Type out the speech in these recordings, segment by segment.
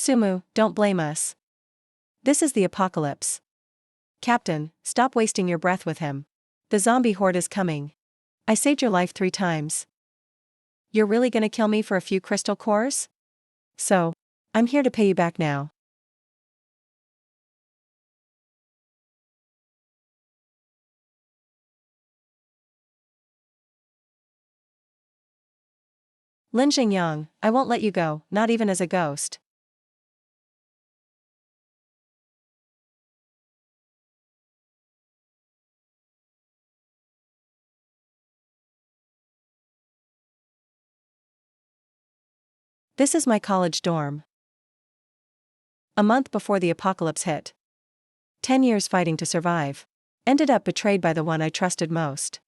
Sumu, don't blame us. This is the apocalypse. Captain, stop wasting your breath with him. The zombie horde is coming. I saved your life 3 times. You're really gonna kill me for a few crystal cores? So, I'm here to pay you back now. Lin Jingyang, I won't let you go, not even as a ghost. This is my college dorm. A month before the apocalypse hit. 10 years fighting to survive. Ended up betrayed by the one I trusted most.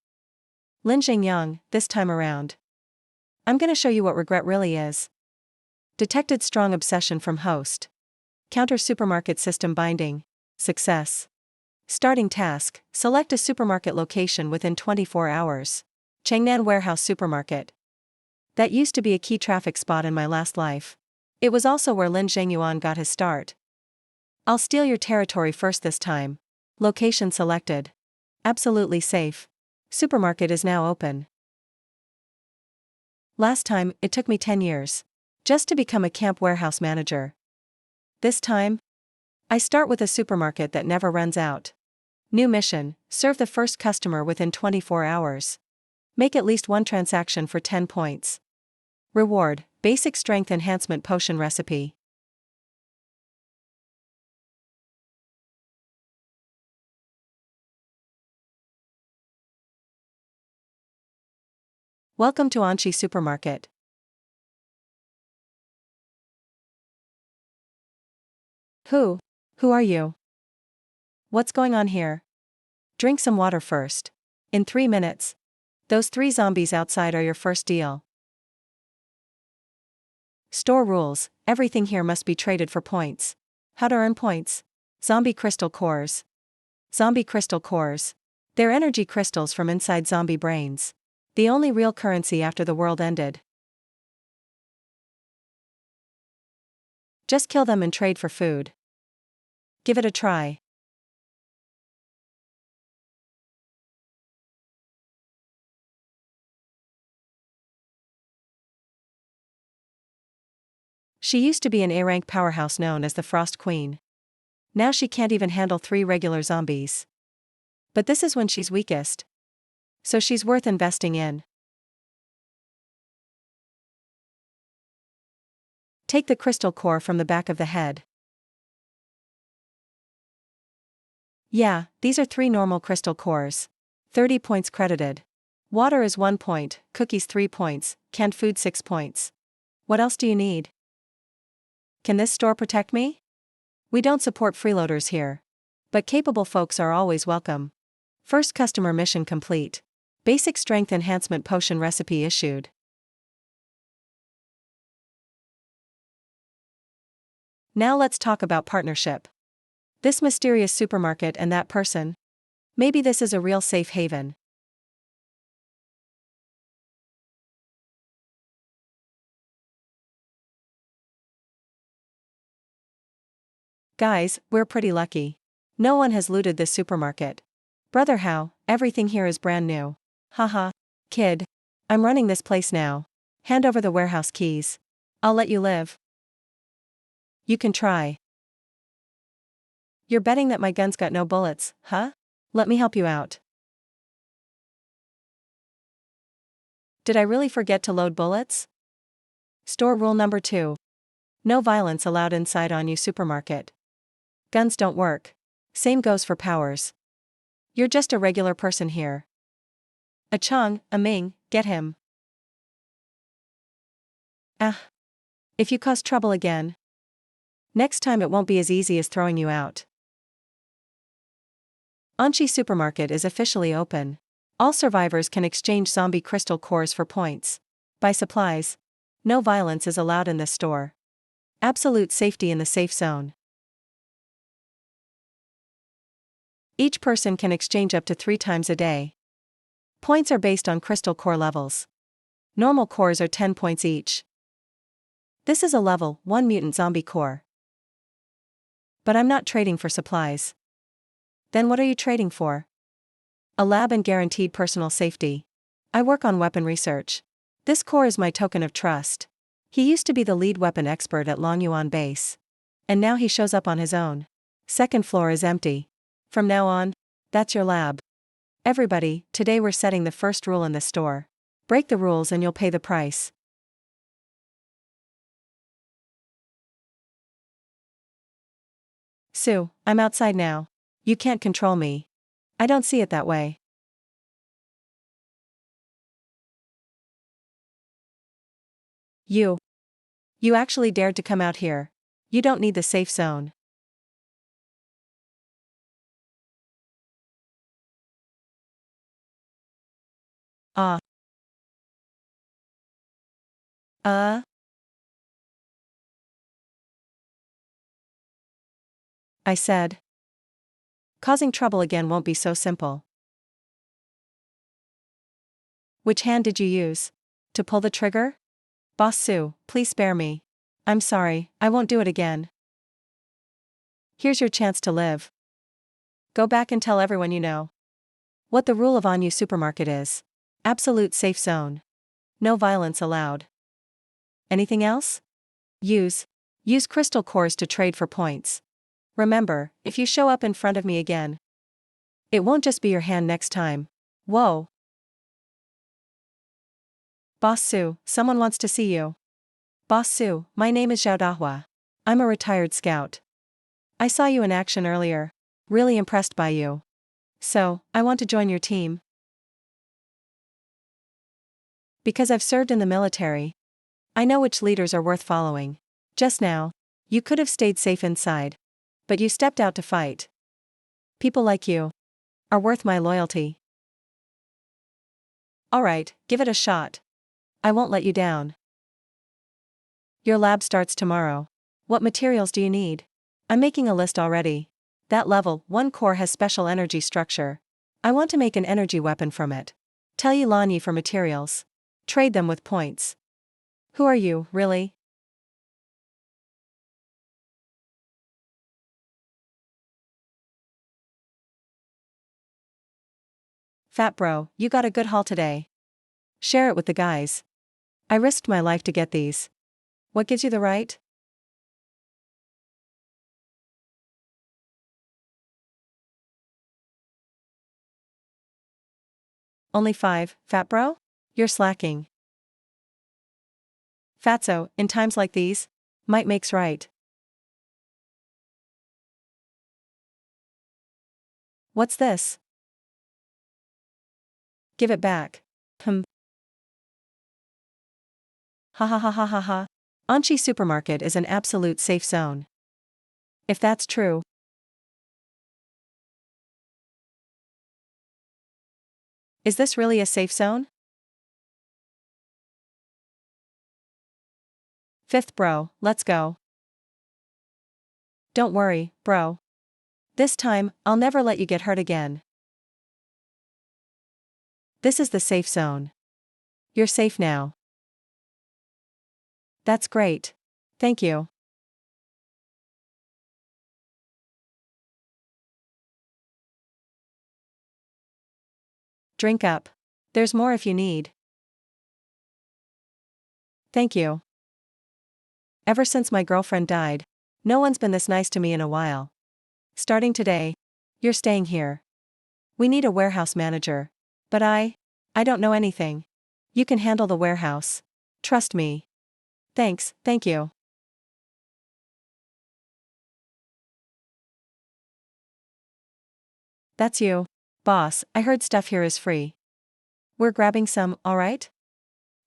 Lin Jingyang, this time around. I'm gonna show you what regret really is. Detected strong obsession from host. Counter supermarket system binding. Success. Starting task, select a supermarket location within 24 hours. Changnan Warehouse Supermarket. That used to be a key traffic spot in my last life. It was also where Lin Zhengyuan got his start. I'll steal your territory first this time. Location selected. Absolutely safe. Supermarket is now open. Last time, it took me 10 years. Just to become a camp warehouse manager. This time, I start with a supermarket that never runs out. New mission, serve the first customer within 24 hours. Make at least 1 transaction for 10 points. Reward, basic strength enhancement potion recipe. Welcome to Anchi Supermarket. Who are you? What's going on here? Drink some water first. In 3 minutes. Those 3 zombies outside are your first deal. Store rules, everything here must be traded for points. How to earn points? Zombie crystal cores. Zombie crystal cores. They're energy crystals from inside zombie brains. The only real currency after the world ended. Just kill them and trade for food. Give it a try. She used to be an A-rank powerhouse known as the Frost Queen. Now she can't even handle 3 regular zombies. But this is when she's weakest. So she's worth investing in. Take the crystal core from the back of the head. Yeah, these are 3 normal crystal cores. 30 points credited. Water is 1 point, cookies 3 points, canned food 6 points. What else do you need? Can this store protect me? We don't support freeloaders here. But capable folks are always welcome. First customer mission complete. Basic strength enhancement potion recipe issued. Now let's talk about partnership. This mysterious supermarket and that person. Maybe this is a real safe haven. Guys, we're pretty lucky. No one has looted this supermarket. Brother how, everything here is brand new. Haha. Kid. I'm running this place now. Hand over the warehouse keys. I'll let you live. You can try. You're betting that my gun's got no bullets, huh? Let me help you out. Did I really forget to load bullets? Store rule number 2. No violence allowed inside Anyu supermarket. Guns don't work. Same goes for powers. You're just a regular person here. A Chang, a Ming, get him. Ah. If you cause trouble again. Next time it won't be as easy as throwing you out. Anchi Supermarket is officially open. All survivors can exchange zombie crystal cores for points. Buy supplies. No violence is allowed in this store. Absolute safety in the safe zone. Each person can exchange up to 3 times a day. Points are based on crystal core levels. Normal cores are 10 points each. This is a level 1 mutant zombie core. But I'm not trading for supplies. Then what are you trading for? A lab and guaranteed personal safety. I work on weapon research. This core is my token of trust. He used to be the lead weapon expert at Longyuan base. And now he shows up on his own. Second floor is empty. From now on, that's your lab. Everybody, today we're setting the first rule in this store. Break the rules and you'll pay the price. Sue, I'm outside now. You can't control me. I don't see it that way. You actually dared to come out here. You don't need the safe zone. Ah. I said. Causing trouble again won't be so simple. Which hand did you use? To pull the trigger? Boss Sue, please spare me. I'm sorry, I won't do it again. Here's your chance to live. Go back and tell everyone you know. What the rule of Anyu supermarket is. Absolute safe zone. No violence allowed. Anything else? Use crystal cores to trade for points. Remember, if you show up in front of me again, it won't just be your hand next time. Whoa. Boss Sue, someone wants to see you. Boss Sue, my name is Zhao Dahua. I'm a retired scout. I saw you in action earlier. Really impressed by you. So, I want to join your team. Because I've served in the military. I know which leaders are worth following. Just now, you could have stayed safe inside. But you stepped out to fight. People like you are worth my loyalty. Alright, give it a shot. I won't let you down. Your lab starts tomorrow. What materials do you need? I'm making a list already. That level 1 core has special energy structure. I want to make an energy weapon from it. Tell Yulani for materials. Trade them with points. Who are you, really? Fat bro, you got a good haul today. Share it with the guys. I risked my life to get these. What gives you the right? Only 5, fat bro? You're slacking. Fatso, in times like these, might makes right. What's this? Give it back. Ha ha ha ha ha ha. Anchi supermarket is an absolute safe zone. If that's true. Is this really a safe zone? Fifth bro, let's go. Don't worry, bro. This time, I'll never let you get hurt again. This is the safe zone. You're safe now. That's great. Thank you. Drink up. There's more if you need. Thank you. Ever since my girlfriend died, no one's been this nice to me in a while. Starting today, you're staying here. We need a warehouse manager. But I don't know anything. You can handle the warehouse. Trust me. Thanks, thank you. That's you. Boss, I heard stuff here is free. We're grabbing some, alright?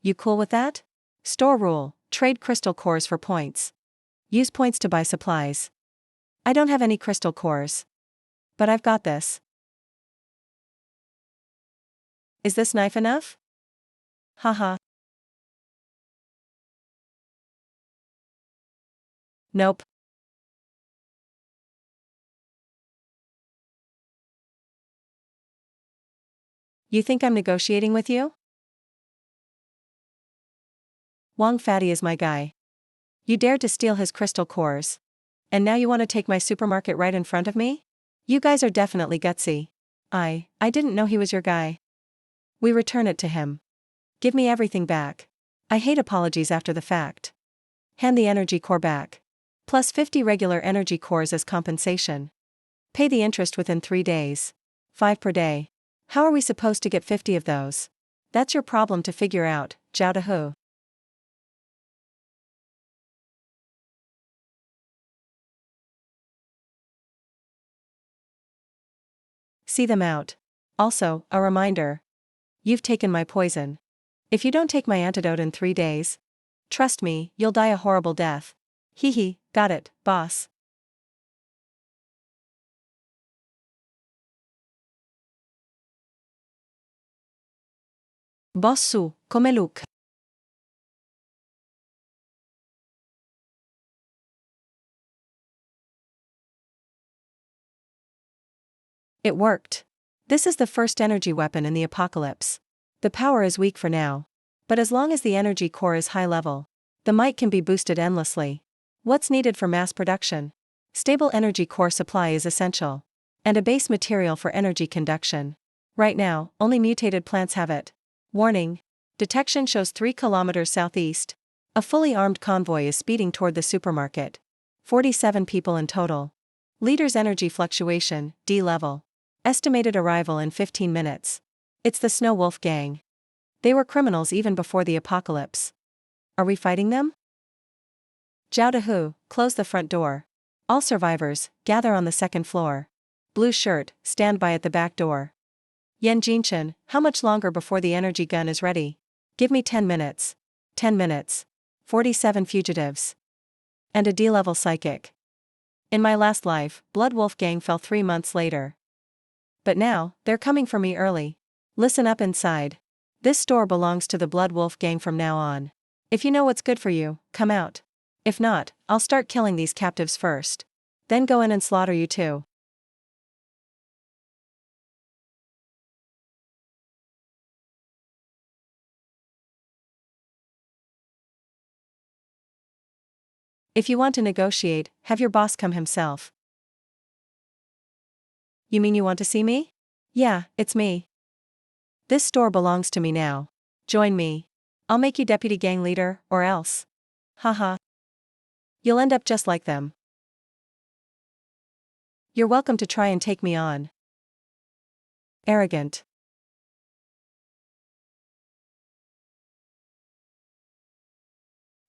You cool with that? Store rule, trade crystal cores for points. Use points to buy supplies. I don't have any crystal cores. But I've got this. Is this knife enough? Haha. Nope. You think I'm negotiating with you? Wong Fatty is my guy. You dared to steal his crystal cores. And now you want to take my supermarket right in front of me? You guys are definitely gutsy. I didn't know he was your guy. We return it to him. Give me everything back. I hate apologies after the fact. Hand the energy core back. Plus 50 regular energy cores as compensation. Pay the interest within 3 days. 5 per day. How are we supposed to get 50 of those? That's your problem to figure out, Zhao Dehu. See them out. Also, a reminder. You've taken my poison. If you don't take my antidote in 3 days, trust me, you'll die a horrible death. Hee hee, got it, boss. Boss Su, come look. It worked. This is the first energy weapon in the apocalypse. The power is weak for now. But as long as the energy core is high level, the might can be boosted endlessly. What's needed for mass production? Stable energy core supply is essential. And a base material for energy conduction. Right now, only mutated plants have it. Warning. Detection shows 3 kilometers southeast. A fully armed convoy is speeding toward the supermarket. 47 people in total. Leader's energy fluctuation, D level. Estimated arrival in 15 minutes. It's the Snow Wolf gang. They were criminals even before the apocalypse. Are we fighting them? Zhao Dehu, close the front door. All survivors, gather on the second floor. Blue shirt, stand by at the back door. Yan Jinchen, how much longer before the energy gun is ready? Give me 10 minutes. 10 minutes. 47 fugitives. And a D-level psychic. In my last life, Blood Wolf gang fell 3 months later. But now, they're coming for me early. Listen up inside. This store belongs to the Blood Wolf gang from now on. If you know what's good for you, come out. If not, I'll start killing these captives first. Then go in and slaughter you too. If you want to negotiate, have your boss come himself. You mean you want to see me? Yeah, it's me. This store belongs to me now. Join me. I'll make you deputy gang leader, or else. Haha. You'll end up just like them. You're welcome to try and take me on. Arrogant.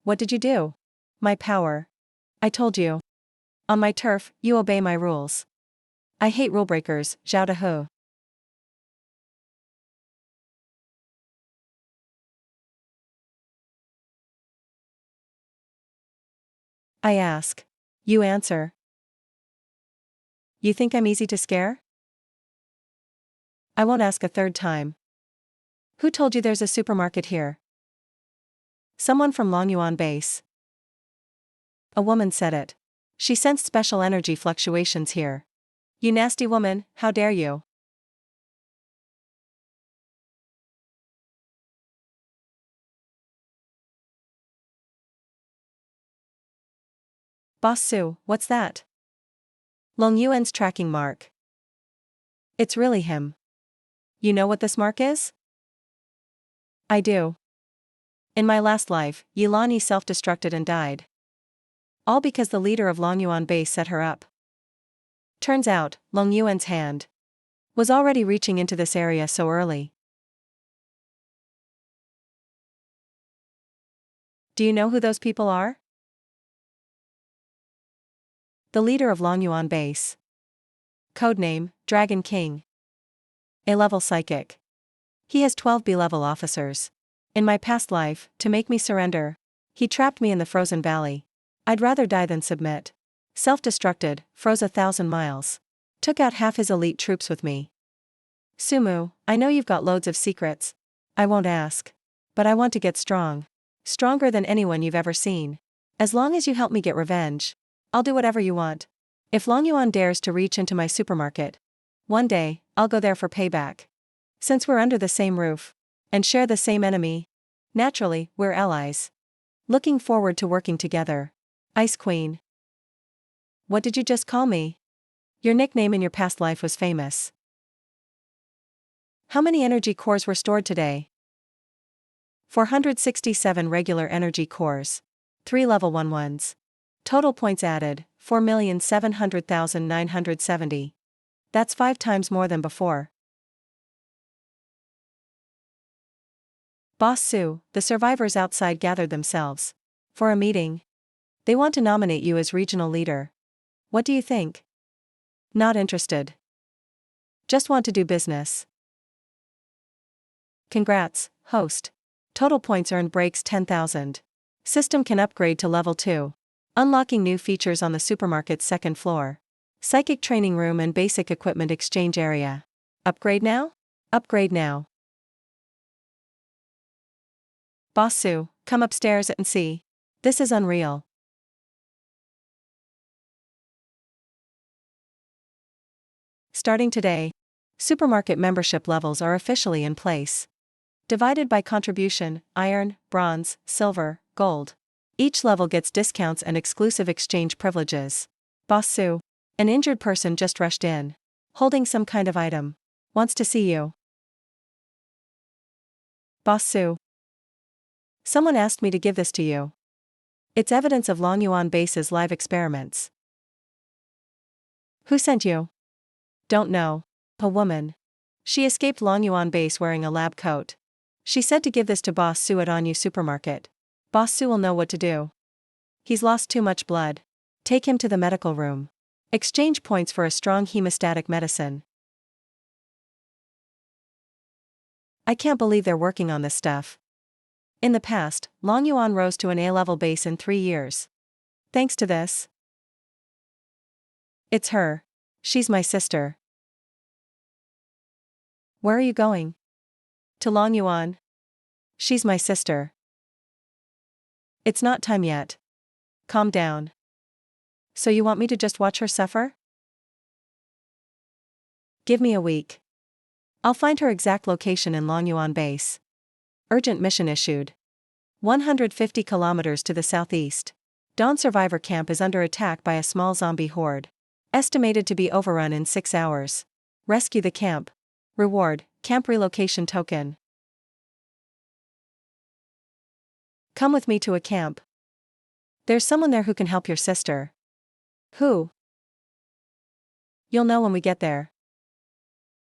What did you do? My power. I told you. On my turf, you obey my rules. I hate rule breakers, Zhao Dehu. I ask. You answer. You think I'm easy to scare? I won't ask a third time. Who told you there's a supermarket here? Someone from Longyuan base. A woman said it. She sensed special energy fluctuations here. You nasty woman, how dare you? Boss Su, what's that? Long Yuan's tracking mark. It's really him. You know what this mark is? I do. In my last life, Yilani self-destructed and died. All because the leader of Longyuan base set her up. Turns out, Long Yuan's hand was already reaching into this area so early. Do you know who those people are? The leader of Longyuan base. Codename, Dragon King. A-level psychic. He has 12 B-level officers. In my past life, to make me surrender, he trapped me in the frozen valley. I'd rather die than submit. Self-destructed, froze 1,000 miles. Took out half his elite troops with me. Sumu, I know you've got loads of secrets. I won't ask. But I want to get strong. Stronger than anyone you've ever seen. As long as you help me get revenge, I'll do whatever you want. If Longyuan dares to reach into my supermarket, one day, I'll go there for payback. Since we're under the same roof, and share the same enemy, naturally, we're allies. Looking forward to working together. Ice Queen. What did you just call me? Your nickname in your past life was famous. How many energy cores were stored today? 467 regular energy cores. 3 level 1 ones. Total points added, 4,700,970. That's 5 times more than before. Boss Sue, the survivors outside gathered themselves. For a meeting. They want to nominate you as regional leader. What do you think? Not interested. Just want to do business. Congrats, host. Total points earned breaks 10,000. System can upgrade to level 2. Unlocking new features on the supermarket's second floor. Psychic training room and basic equipment exchange area. Upgrade now? Upgrade now. Boss Sue, come upstairs and see. This is unreal. Starting today, supermarket membership levels are officially in place. Divided by contribution, iron, bronze, silver, gold. Each level gets discounts and exclusive exchange privileges. Boss Sue, an injured person just rushed in. Holding some kind of item. Wants to see you. Boss Sue. Someone asked me to give this to you. It's evidence of Long Yuan Base's live experiments. Who sent you? Don't know. A woman. She escaped Long Yuan Base wearing a lab coat. She said to give this to Boss Sue at Onyu Supermarket. Boss Sue will know what to do. He's lost too much blood. Take him to the medical room. Exchange points for a strong hemostatic medicine. I can't believe they're working on this stuff. In the past, Long Yuan rose to an A-level base in 3 years. Thanks to this. It's her. She's my sister. Where are you going? To Long Yuan. She's my sister. It's not time yet. Calm down. So you want me to just watch her suffer? Give me a week. I'll find her exact location in Long Yuan Base. Urgent mission issued. 150 kilometers to the southeast. Dawn Survivor Camp is under attack by a small zombie horde. Estimated to be overrun in 6 hours. Rescue the camp. Reward, camp relocation token. Come with me to a camp. There's someone there who can help your sister. Who? You'll know when we get there.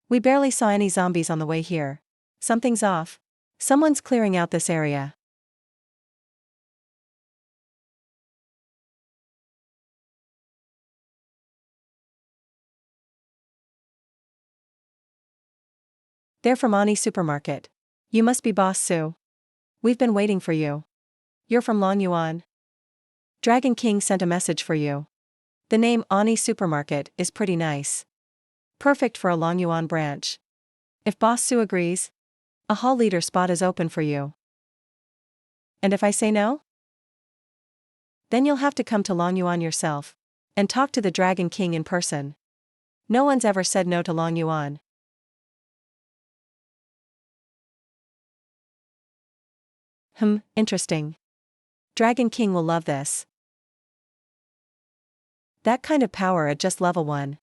We barely saw any zombies on the way here. Something's off. Someone's clearing out this area. They're from Ani Supermarket. You must be Boss Sue. We've been waiting for you. You're from Long Yuan. Dragon King sent a message for you. The name Ani Supermarket is pretty nice. Perfect for a Long Yuan branch. If Boss Sue agrees, a hall leader spot is open for you. And if I say no? Then you'll have to come to Long Yuan yourself and talk to the Dragon King in person. No one's ever said no to Long Yuan. Interesting. Dragon King will love this. That kind of power at just level 1.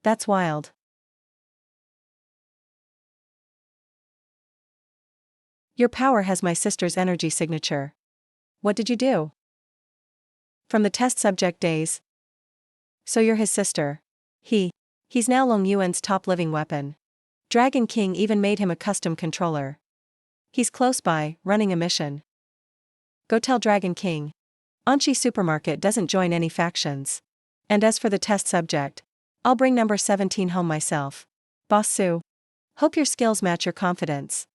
That's wild. Your power has my sister's energy signature. What did you do? From the test subject days. So you're his sister. He's now Long Yuan's top living weapon. Dragon King even made him a custom controller. He's close by, running a mission. Go tell Dragon King. Anchi Supermarket doesn't join any factions. And as for the test subject, I'll bring number 17 home myself. Boss Sue. Hope your skills match your confidence.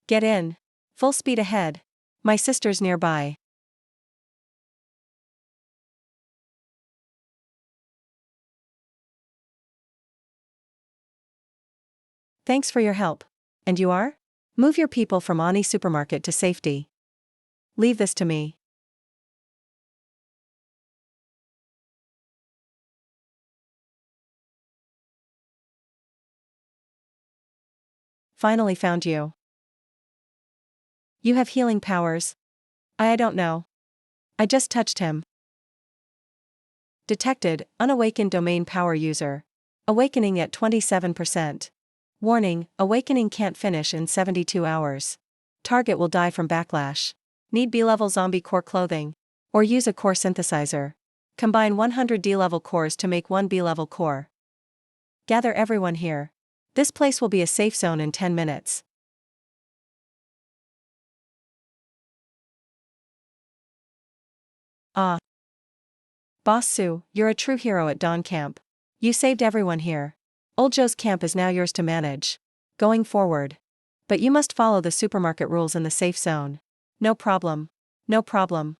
Get in. Full speed ahead. My sister's nearby. Thanks for your help. And you are? Move your people from Ani Supermarket to safety. Leave this to me. Finally found you. You have healing powers. I don't know. I just touched him. Detected, unawakened domain power user. Awakening at 27%. Warning, awakening can't finish in 72 hours. Target will die from backlash. Need B-level zombie core clothing. Or use a core synthesizer. Combine 100 D-level cores to make one B-level core. Gather everyone here. This place will be a safe zone in 10 minutes. Ah. Boss Sue, you're a true hero at Dawn Camp. You saved everyone here. Old Joe's camp is now yours to manage. Going forward. But you must follow the supermarket rules in the safe zone. No problem. No problem.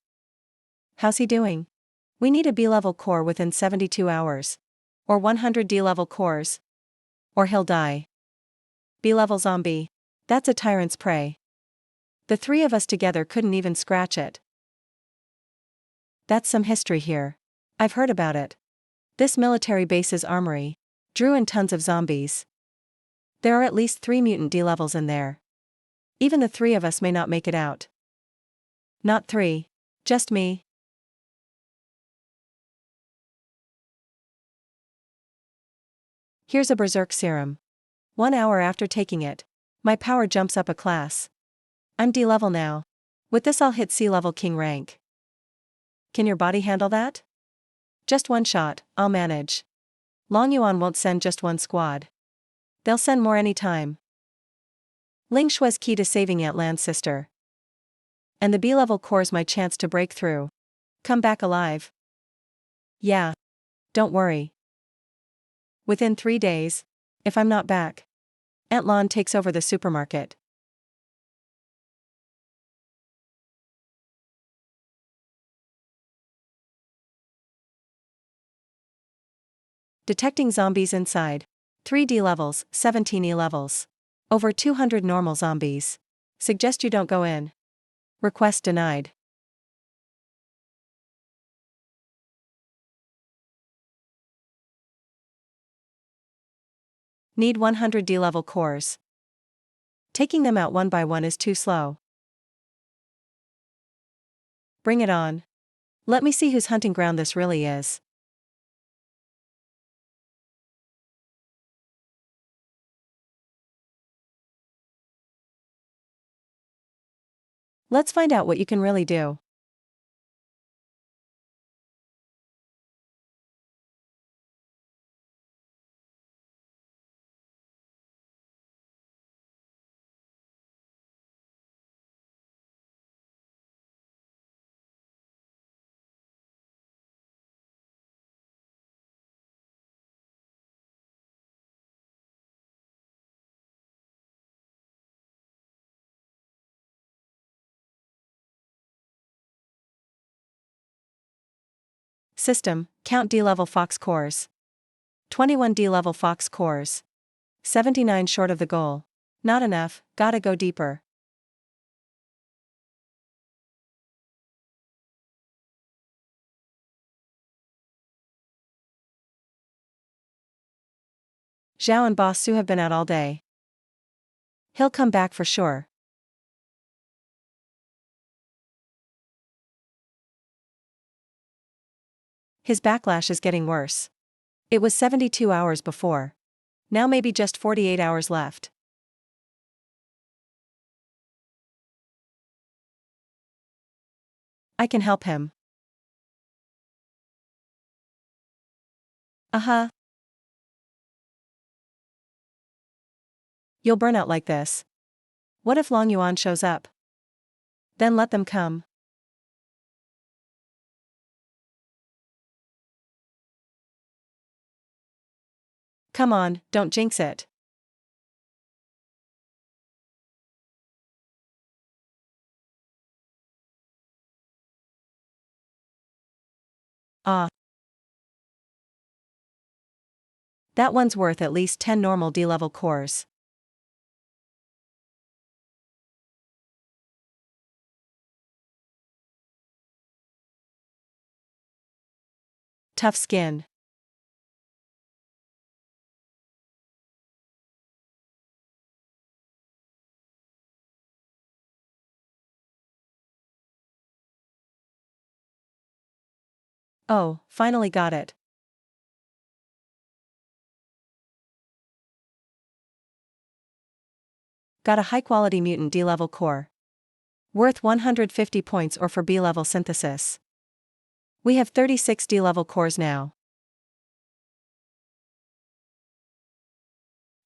How's he doing? We need a B-level core within 72 hours. Or 100 D-level cores. Or he'll die. B-level zombie. That's a tyrant's prey. The three of us together couldn't even scratch it. That's some history here. I've heard about it. This military base's armory drew in tons of zombies. There are at least 3 mutant D-levels in there. Even the three of us may not make it out. Not 3. Just me. Here's a berserk serum. 1 hour after taking it, my power jumps up a class. I'm D-level now. With this I'll hit C-level king rank. Can your body handle that? Just one shot, I'll manage. Long Yuan won't send just one squad. They'll send more anytime. Ling Shui's key to saving Aunt Lan's sister. And the B-level core's my chance to break through. Come back alive. Yeah. Don't worry. Within 3 days, if I'm not back, Aunt Lan takes over the supermarket. Detecting zombies inside. 3D levels, 17 E levels. Over 200 normal zombies. Suggest you don't go in. Request denied. Need 100 D-level cores. Taking them out one by one is too slow. Bring it on. Let me see whose hunting ground this really is. Let's find out what you can really do. System, count D-level fox cores. 21 D-level fox cores. 79 short of the goal. Not enough, gotta go deeper. Zhao and Boss Su have been out all day. He'll come back for sure. His backlash is getting worse. It was 72 hours before. Now maybe just 48 hours left. I can help him. Uh-huh. You'll burn out like this. What if Long Yuan shows up? Then let them come. Come on, don't jinx it. Ah. That one's worth at least 10 normal D-level cores. Tough skin. Oh, finally got it. Got a high-quality mutant D-level core. Worth 150 points or for B-level synthesis. We have 36 D-level cores now.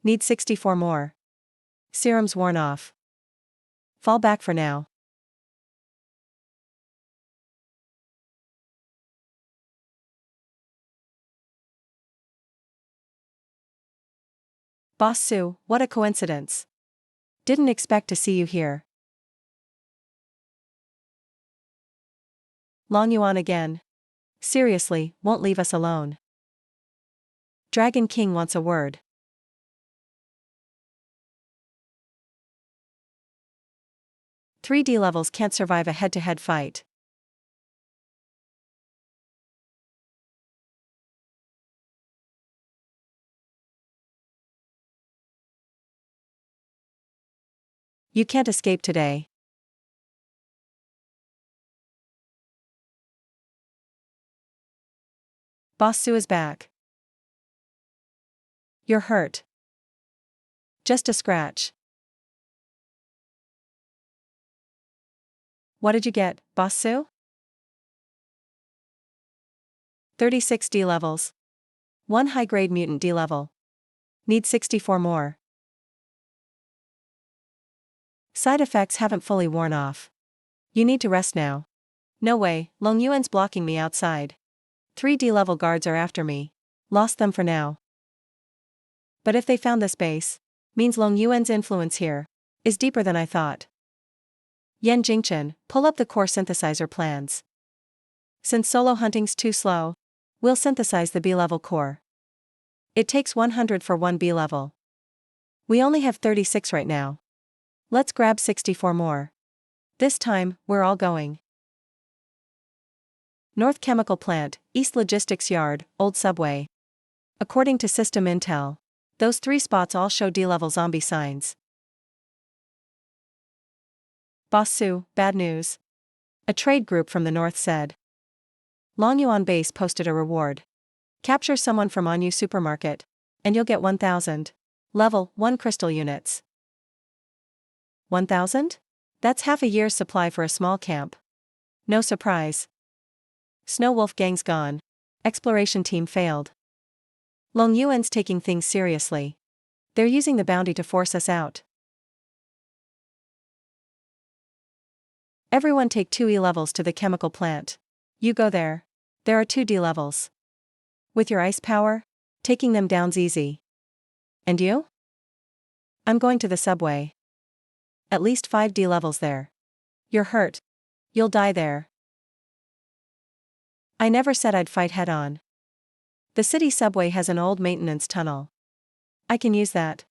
Need 64 more. Serum's worn off. Fall back for now. Boss Sue, what a coincidence. Didn't expect to see you here. Long Yuan again. Seriously, won't leave us alone. Dragon King wants a word. Three D-levels can't survive a head-to-head fight. You can't escape today. Boss Sue is back. You're hurt. Just a scratch. What did you get, Boss Sue? 36 D-levels. One high-grade mutant D-level. Need 64 more. Side effects haven't fully worn off. You need to rest now. No way, Long Yuan's blocking me outside. 3 D-level guards are after me. Lost them for now. But if they found this base, means Long Yuan's influence here is deeper than I thought. Yan Jingchen, pull up the core synthesizer plans. Since solo hunting's too slow, we'll synthesize the B-level core. It takes 100 for one B-level. We only have 36 right now. Let's grab 64 more. This time, we're all going. North Chemical Plant, East Logistics Yard, Old Subway. According to system intel, those 3 spots all show D-level zombie signs. Boss Sue, bad news. A trade group from the north said. Long Yuan base posted a reward. Capture someone from Anyu supermarket, and you'll get 1,000. Level 1 crystal units. 1,000? That's half a year's supply for a small camp. No surprise. Snow Wolf gang's gone. Exploration team failed. Long Yuan's taking things seriously. They're using the bounty to force us out. Everyone take 2 E-levels to the chemical plant. You go there. There are 2 D-levels. With your ice power, taking them down's easy. And you? I'm going to the subway. At least 5 D-levels there. You're hurt. You'll die there. I never said I'd fight head-on. The city subway has an old maintenance tunnel. I can use that.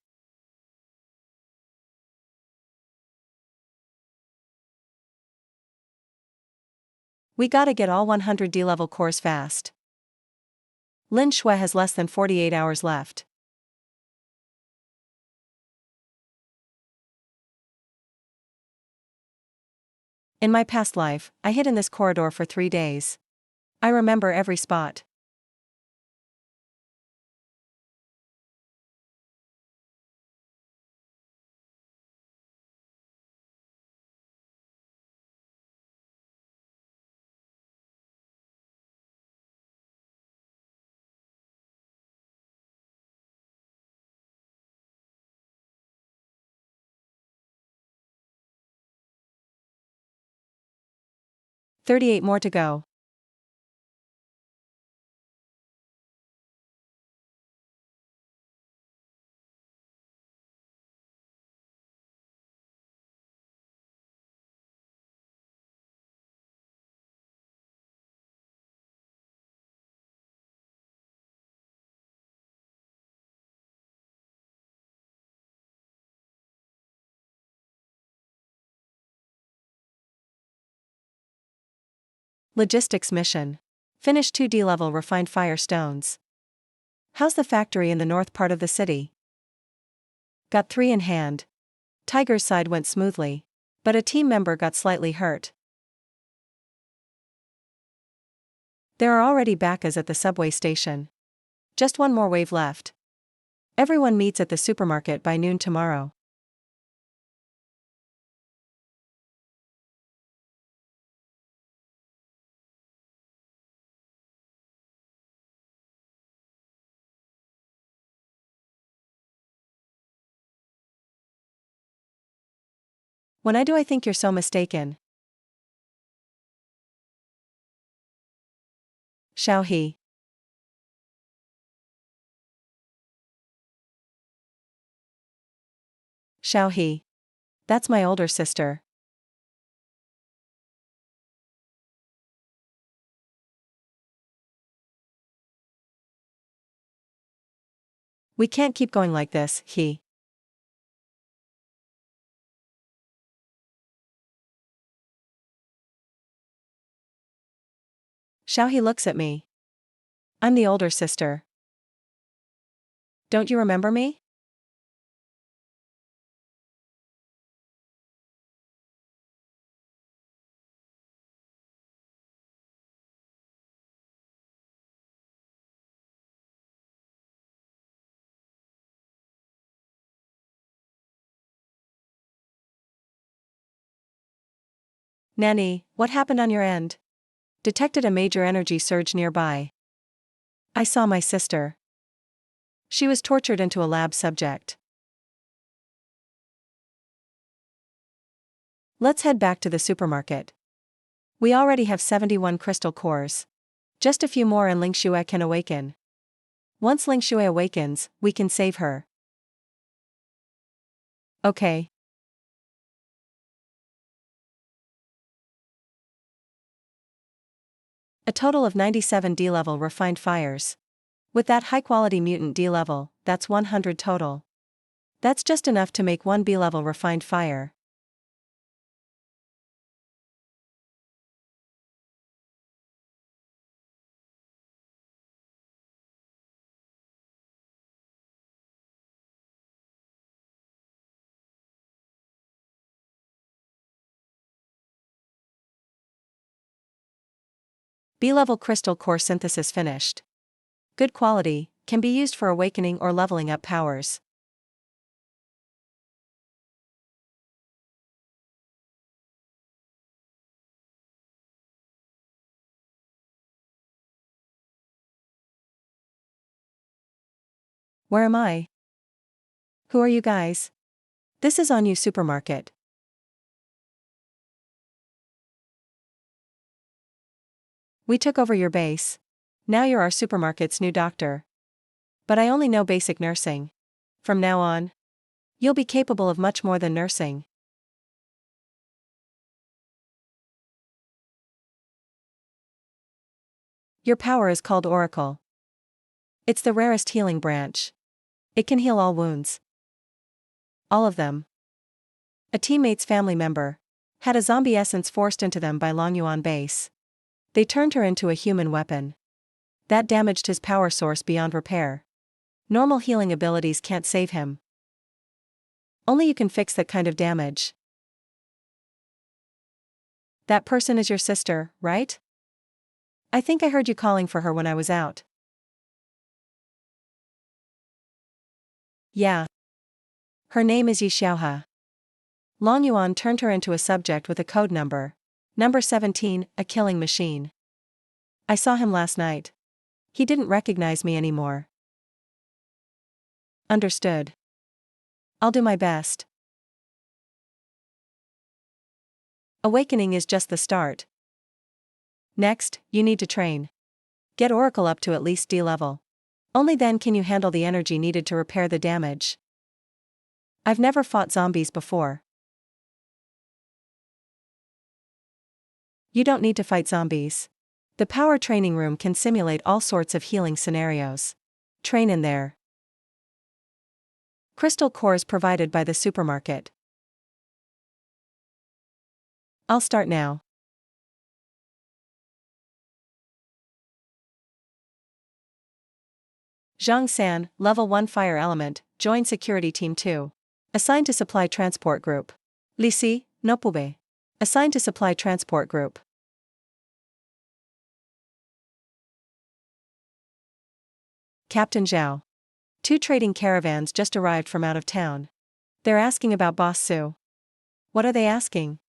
We gotta get all 100 D-level cores fast. Lin Shui has less than 48 hours left. In my past life, I hid in this corridor for 3 days. I remember every spot. "38 more to go." Logistics mission. Finish 2 D-level refined fire stones. How's the factory in the north part of the city? Got 3 in hand. Tiger's side went smoothly, but a team member got slightly hurt. There are already bacas at the subway station. Just one more wave left. Everyone meets at the supermarket by noon tomorrow. When I do, I think you're so mistaken. Xiao He. That's my older sister. We can't keep going like this, he. Xiao looks at me. I'm the older sister. Don't you remember me? Nanny, what happened on your end? Detected a major energy surge nearby. I saw my sister. She was tortured into a lab subject. Let's head back to the supermarket. We already have 71 crystal cores. Just a few more and Ling Xue can awaken. Once Ling Xue awakens, we can save her. Okay. A total of 97 D-level refined fires. With that high-quality mutant D-level, that's 100 total. That's just enough to make one B-level refined fire. B-level crystal core synthesis finished. Good quality, can be used for awakening or leveling up powers. Where am I? Who are you guys? This is On You Supermarket. We took over your base. Now you're our supermarket's new doctor. But I only know basic nursing. From now on, you'll be capable of much more than nursing. Your power is called Oracle. It's the rarest healing branch. It can heal all wounds. All of them. A teammate's family member had a zombie essence forced into them by Long Yuan base. They turned her into a human weapon. That damaged his power source beyond repair. Normal healing abilities can't save him. Only you can fix that kind of damage. That person is your sister, right? I think I heard you calling for her when I was out. Yeah. Her name is Yi Xiaohe. Long Yuan turned her into a subject with a code number. Number 17, a killing machine. I saw him last night. He didn't recognize me anymore. Understood. I'll do my best. Awakening is just the start. Next, you need to train. Get Oracle up to at least D level. Only then can you handle the energy needed to repair the damage. I've never fought zombies before. You don't need to fight zombies. The power training room can simulate all sorts of healing scenarios. Train in there. Crystal cores provided by the supermarket. I'll start now. Zhang San, Level 1 Fire Element, join Security Team 2. Assigned to Supply Transport Group. Li Si, Nopube. Assigned to Supply Transport Group. Captain Zhao. Two trading caravans just arrived from out of town. They're asking about Boss Su. What are they asking?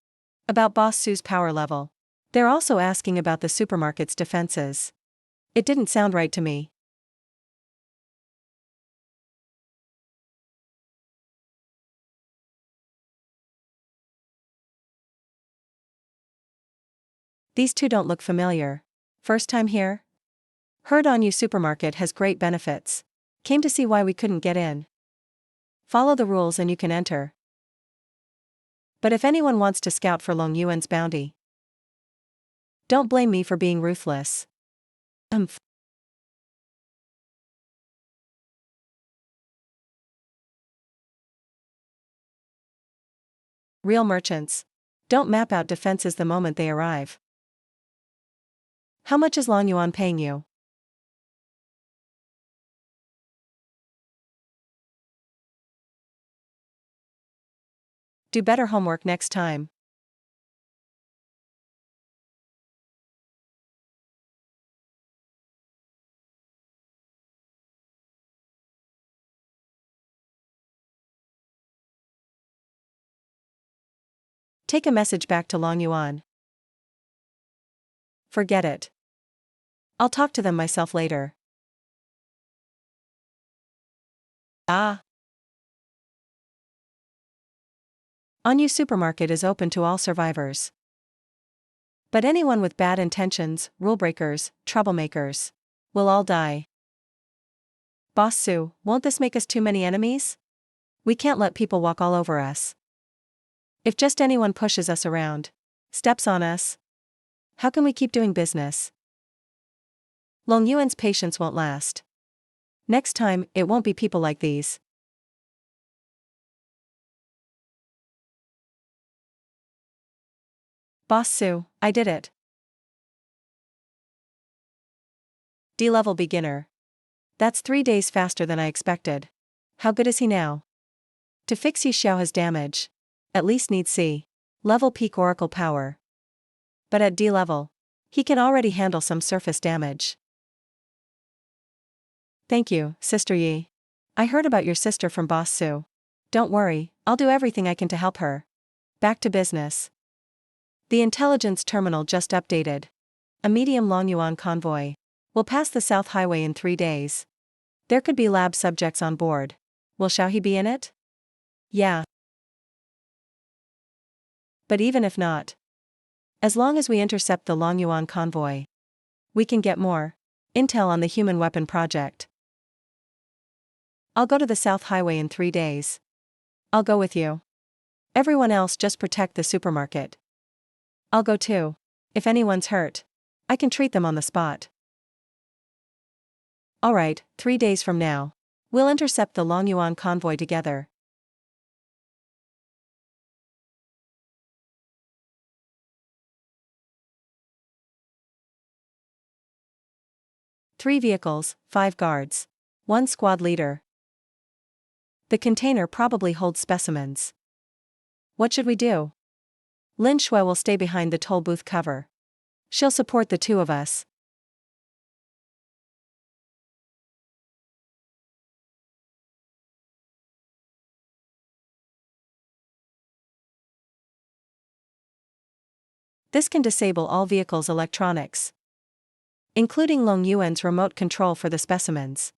About Boss Su's power level. They're also asking about the supermarket's defenses. It didn't sound right to me. These two don't look familiar. First time here? Heard on you supermarket has great benefits. Came to see why we couldn't get in. Follow the rules and you can enter. But if anyone wants to scout for Long Yuan's bounty, don't blame me for being ruthless. Real merchants don't map out defenses the moment they arrive. How much is Long Yuan paying you? Do better homework next time. Take a message back to Long Yuan. Forget it. I'll talk to them myself later. Ah. Onyu Supermarket is open to all survivors. But anyone with bad intentions, rule breakers, troublemakers, will all die. Boss Su, won't this make us too many enemies? We can't let people walk all over us. If just anyone pushes us around, steps on us, how can we keep doing business? Long Yuan's patience won't last. Next time, it won't be people like these. Boss Su, I did it. D-level beginner. That's 3 days faster than I expected. How good is he now? To fix Yi Xiao's damage, at least need C level peak oracle power. But at D level, he can already handle some surface damage. Thank you, Sister Yi. I heard about your sister from Boss Su. Don't worry, I'll do everything I can to help her. Back to business. The intelligence terminal just updated. A medium Long Yuan convoy will pass the South Highway in 3 days. There could be lab subjects on board. Will Xiaohe be in it? Yeah. But even if not, as long as we intercept the Long Yuan convoy, we can get more intel on the human weapon project. I'll go to the South Highway in 3 days. I'll go with you. Everyone else just protect the supermarket. I'll go too. If anyone's hurt, I can treat them on the spot. Alright, 3 days from now, we'll intercept the Long Yuan convoy together. Three vehicles, 5 guards. 1 squad leader. The container probably holds specimens. What should we do? Lin Shui will stay behind the toll booth cover. She'll support the two of us. This can disable all vehicles' electronics, including Long Yuan's remote control for the specimens.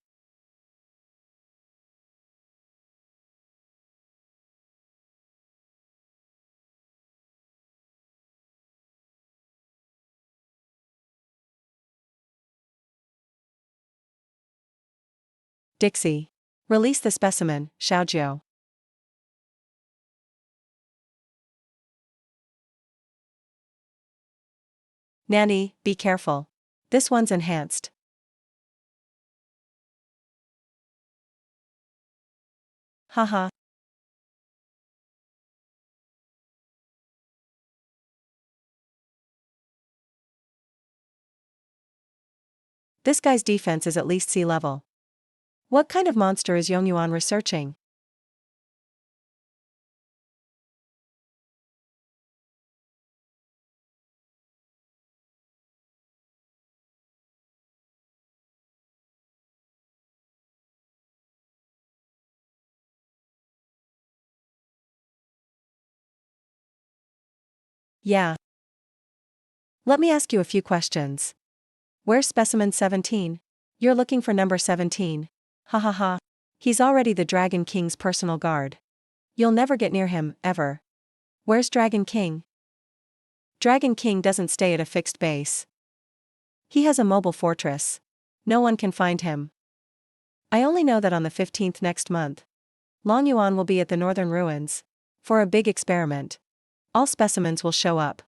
Dixie. Release the specimen, Xiaojiu. Nanny, be careful. This one's enhanced. Haha. This guy's defense is at least C level. What kind of monster is Yongyuan researching? Yeah. Let me ask you a few questions. Where's specimen 17? You're looking for number 17. Ha ha ha. He's already the Dragon King's personal guard. You'll never get near him, ever. Where's Dragon King? Dragon King doesn't stay at a fixed base. He has a mobile fortress. No one can find him. I only know that on the 15th next month, Long Yuan will be at the northern ruins. For a big experiment. All specimens will show up.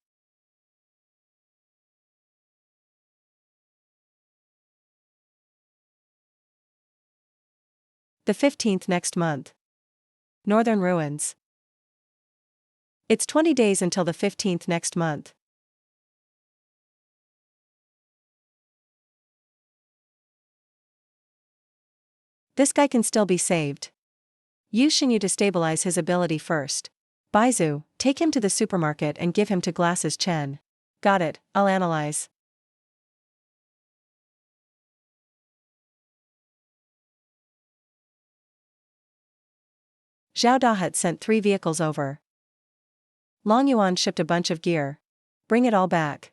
The 15th next month. Northern ruins. It's 20 days until the 15th next month. This guy can still be saved. Use Xinyu to stabilize his ability first. Baizu, take him to the supermarket and give him to Glasses Chen. Got it, I'll analyze. Zhao Dahat sent 3 vehicles over. Long Yuan shipped a bunch of gear. Bring it all back.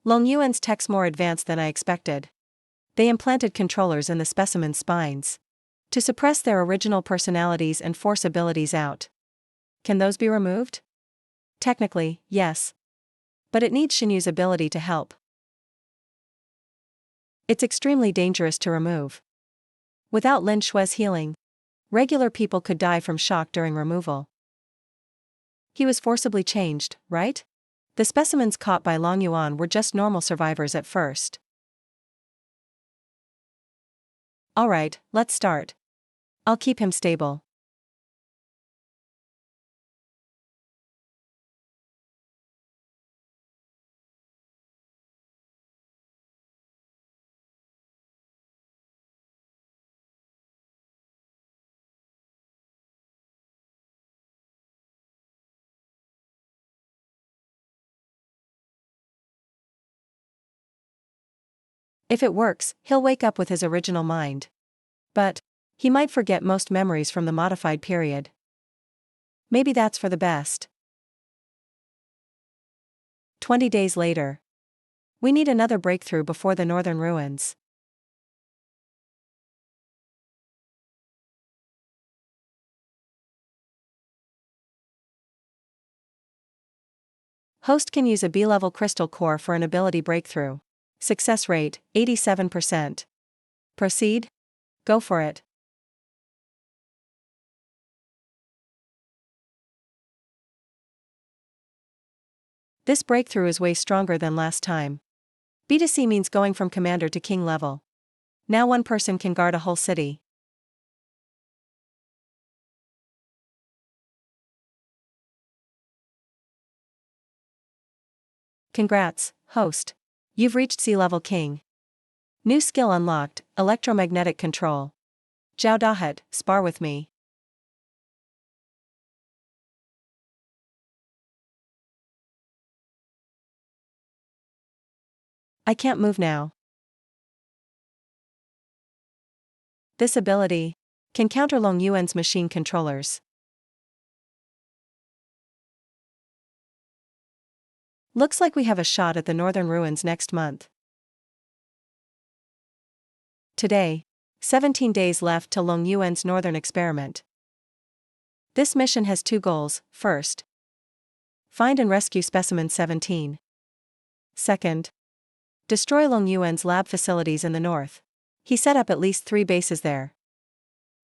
Long Yuan's tech's more advanced than I expected. They implanted controllers in the specimen's spines to suppress their original personalities and force abilities out. Can those be removed? Technically, yes. But it needs Xinyu's ability to help. It's extremely dangerous to remove. Without Lin Shui's healing, regular people could die from shock during removal. He was forcibly changed, right? The specimens caught by Long Yuan were just normal survivors at first. Alright, let's start. I'll keep him stable. If it works, he'll wake up with his original mind. But he might forget most memories from the modified period. Maybe that's for the best. 20 days later. We need another breakthrough before the northern ruins. Host can use a B-level crystal core for an ability breakthrough. Success rate, 87%. Proceed? Go for it. This breakthrough is way stronger than last time. B2C means going from commander to king level. Now one person can guard a whole city. Congrats, host. You've reached C-level king. New skill unlocked, electromagnetic control. Zhao Dahat, spar with me. I can't move now. This ability can counter Long Yuan's machine controllers. Looks like we have a shot at the northern ruins next month. Today, 17 days left till Long Yuan's northern experiment. This mission has 2 goals. First, find and rescue specimen 17. Second, destroy Long Yuan's lab facilities in the north. He set up at least 3 bases there.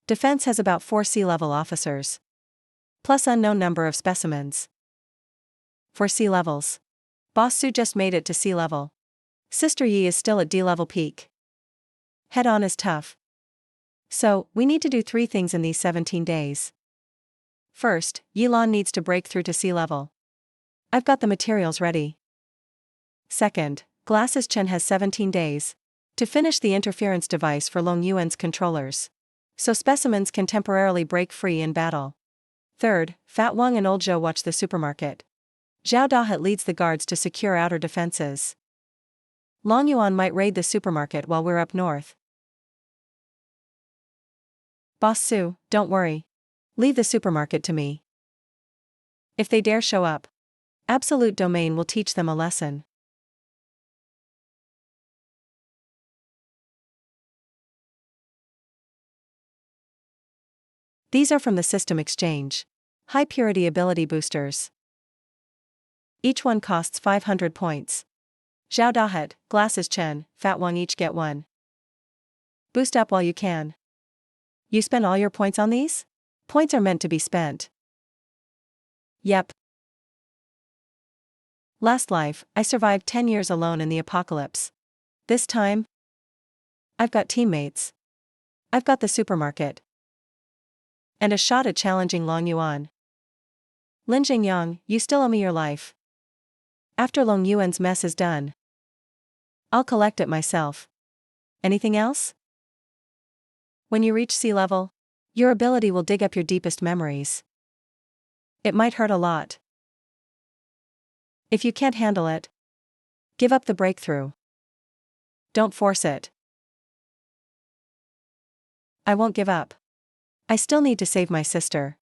Defense has about 4 sea-level officers. Plus unknown number of specimens. For sea levels. Boss Su just made it to sea level. Sister Yi is still at D-level peak. Head on is tough. So, we need to do 3 things in these 17 days. First, Yilan needs to break through to sea level. I've got the materials ready. Second, Glasses Chen has 17 days to finish the interference device for Long Yuan's controllers, so specimens can temporarily break free in battle. Third, Fat Wang and Old Zhou watch the supermarket. Zhao Dahat leads the guards to secure outer defenses. Long Yuan might raid the supermarket while we're up north. Boss Su, don't worry. Leave the supermarket to me. If they dare show up, absolute domain will teach them a lesson. These are from the system exchange. High purity ability boosters. Each one costs 500 points. Zhao Dahet, Glasses Chen, Fat Wang each get one. Boost up while you can. You spend all your points on these? Points are meant to be spent. Yep. Last life, I survived 10 years alone in the apocalypse. This time, I've got teammates. I've got the supermarket. And a shot at challenging Long Yuan. Lin Jingyang, you still owe me your life. After Long Yuan's mess is done, I'll collect it myself. Anything else? When you reach sea level, your ability will dig up your deepest memories. It might hurt a lot. If you can't handle it, give up the breakthrough. Don't force it. I won't give up. I still need to save my sister.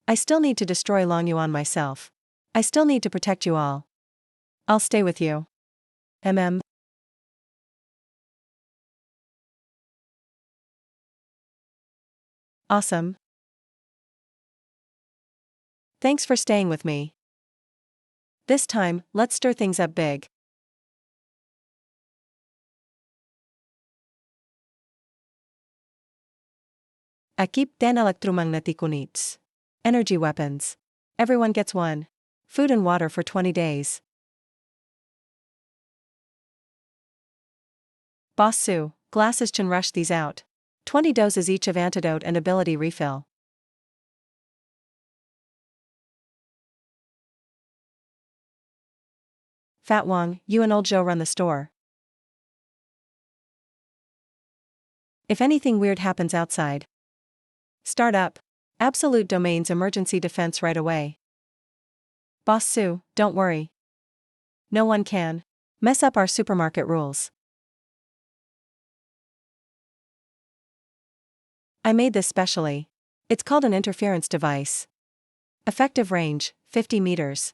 I still need to destroy Long Yuan myself. I still need to protect you all. I'll stay with you. MM. Awesome. Thanks for staying with me. This time, let's stir things up big. Equip den elektromagnetikunits. Energy weapons. Everyone gets one. Food and water for 20 days. Boss Su, Glasses Chen rush these out. 20 doses each of antidote and ability refill. Fat Wang, you and old Joe run the store. If anything weird happens outside, start up. Absolute Domain's emergency defense right away. Boss Su, don't worry. No one can mess up our supermarket rules. I made this specially. It's called an interference device. Effective range, 50 meters.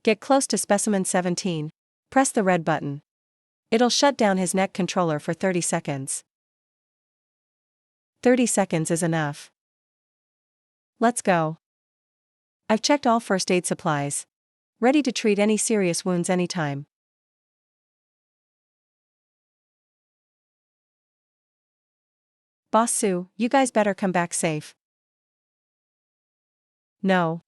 Get close to specimen 17. Press the red button. It'll shut down his neck controller for 30 seconds. 30 seconds is enough. Let's go. I've checked all first aid supplies. Ready to treat any serious wounds anytime. Boss Su, you guys better come back safe. No.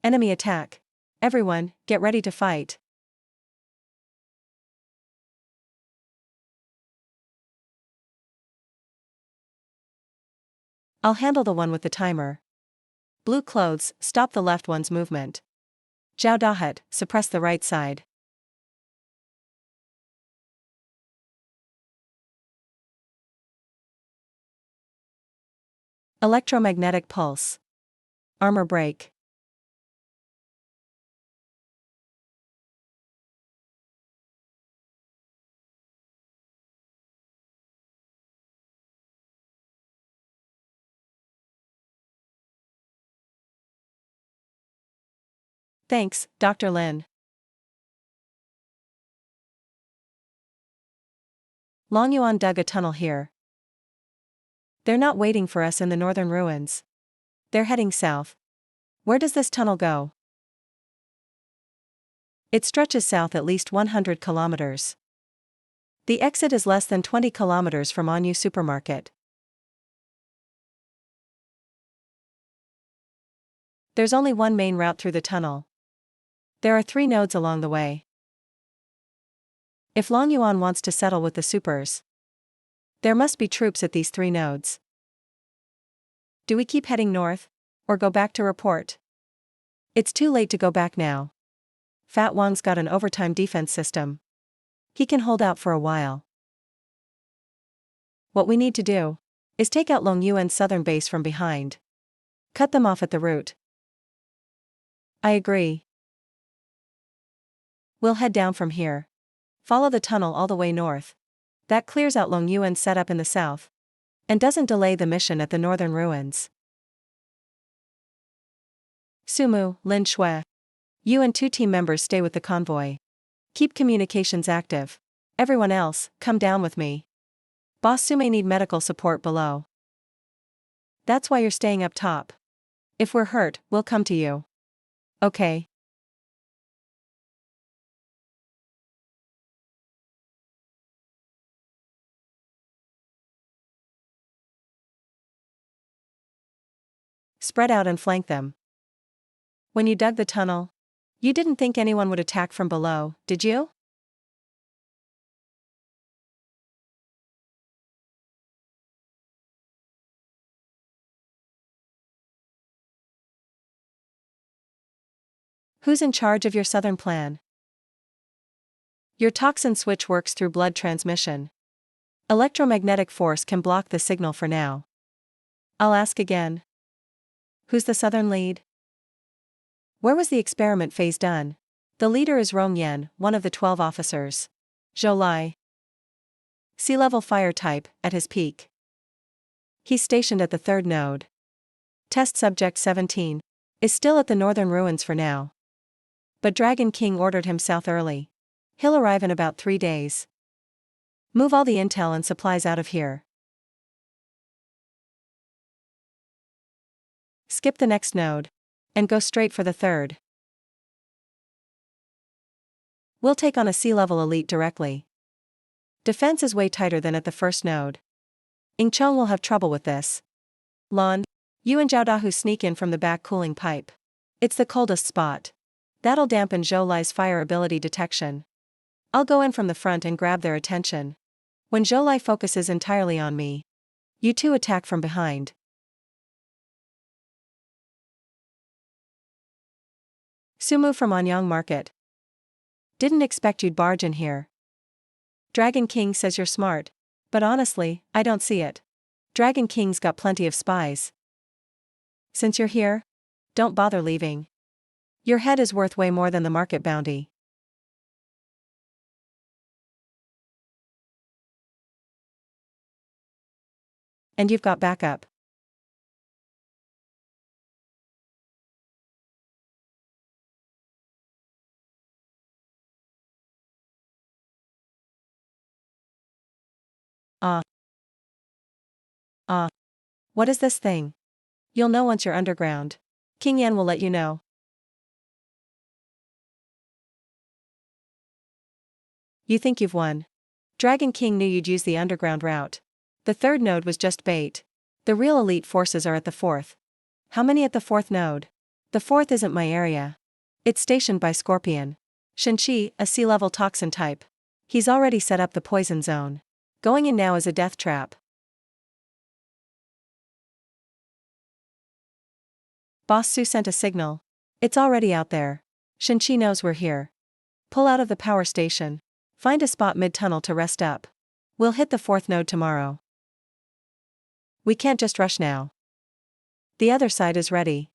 Enemy attack. Everyone, get ready to fight. I'll handle the one with the timer. Blue clothes, stop the left one's movement. Zhao Dahet, suppress the right side. Electromagnetic pulse. Armor break. Thanks, Dr. Lin. Long Yuan dug a tunnel here. They're not waiting for us in the northern ruins. They're heading south. Where does this tunnel go? It stretches south at least 100 kilometers. The exit is less than 20 kilometers from Anyu Supermarket. There's only one main route through the tunnel. There are 3 nodes along the way. If Long Yuan wants to settle with the supers, there must be troops at these 3 nodes. Do we keep heading north, or go back to report? It's too late to go back now. Fat Wang's got an overtime defense system. He can hold out for a while. What we need to do is take out Long Yuan's southern base from behind. Cut them off at the root. I agree. We'll head down from here. Follow the tunnel all the way north. That clears out Long Yuan's setup in the south. And doesn't delay the mission at the northern ruins. Sumu, Lin Shui. You and 2 team members stay with the convoy. Keep communications active. Everyone else, come down with me. Boss Su may need medical support below. That's why you're staying up top. If we're hurt, we'll come to you. Okay. Spread out and flank them. When you dug the tunnel, you didn't think anyone would attack from below, did you? Who's in charge of your southern plan? Your toxin switch works through blood transmission. Electromagnetic force can block the signal for now. I'll ask again. Who's the southern lead? Where was the experiment phase done? The leader is Rong Yan, one of the 12 officers. Zhou Lai. Sea level fire type, at his peak. He's stationed at the 3rd node. Test subject 17 is still at the northern ruins for now. But Dragon King ordered him south early. He'll arrive in about 3 days. Move all the intel and supplies out of here. Skip the next node. And go straight for the 3rd. We'll take on a sea level elite directly. Defense is way tighter than at the 1st node. Ingchong will have trouble with this. Lon, you and Zhao Dahu sneak in from the back cooling pipe. It's the coldest spot. That'll dampen Zhou Lai's fire ability detection. I'll go in from the front and grab their attention. When Zhou Lai focuses entirely on me, you 2 attack from behind. Sumu from Anyang Market. Didn't expect you'd barge in here. Dragon King says you're smart, but honestly, I don't see it. Dragon King's got plenty of spies. Since you're here, don't bother leaving. Your head is worth way more than the market bounty. And you've got backup. Ah. What is this thing? You'll know once you're underground. King Yan will let you know. You think you've won. Dragon King knew you'd use the underground route. The 3rd node was just bait. The real elite forces are at the 4th. How many at the 4th node? The 4th isn't my area. It's stationed by Scorpion. Shenqi, a sea level toxin type. He's already set up the poison zone. Going in now is a death trap. Boss Su sent a signal. It's already out there. Shenqi knows we're here. Pull out of the power station. Find a spot mid-tunnel to rest up. We'll hit the 4th node tomorrow. We can't just rush now. The other side is ready.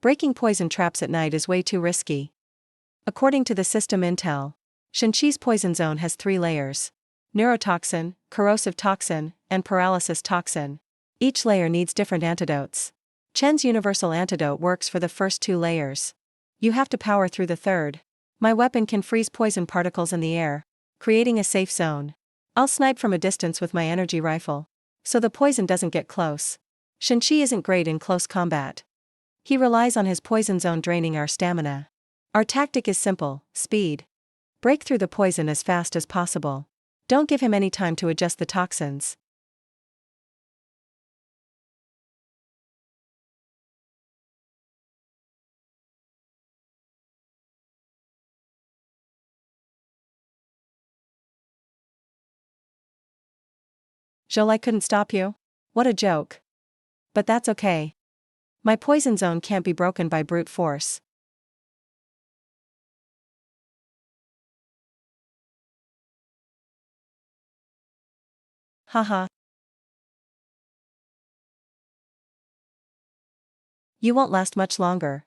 Breaking poison traps at night is way too risky. According to the system intel, Shenqi's poison zone has 3 layers. Neurotoxin, corrosive toxin, and paralysis toxin. Each layer needs different antidotes. Chen's universal antidote works for the first 2 layers. You have to power through the 3rd. My weapon can freeze poison particles in the air, creating a safe zone. I'll snipe from a distance with my energy rifle, so the poison doesn't get close. Shenqi isn't great in close combat. He relies on his poison zone draining our stamina. Our tactic is simple: speed. Break through the poison as fast as possible. Don't give him any time to adjust the toxins. Zhou Lai couldn't stop you? What a joke. But that's okay. My poison zone can't be broken by brute force. Haha. You won't last much longer.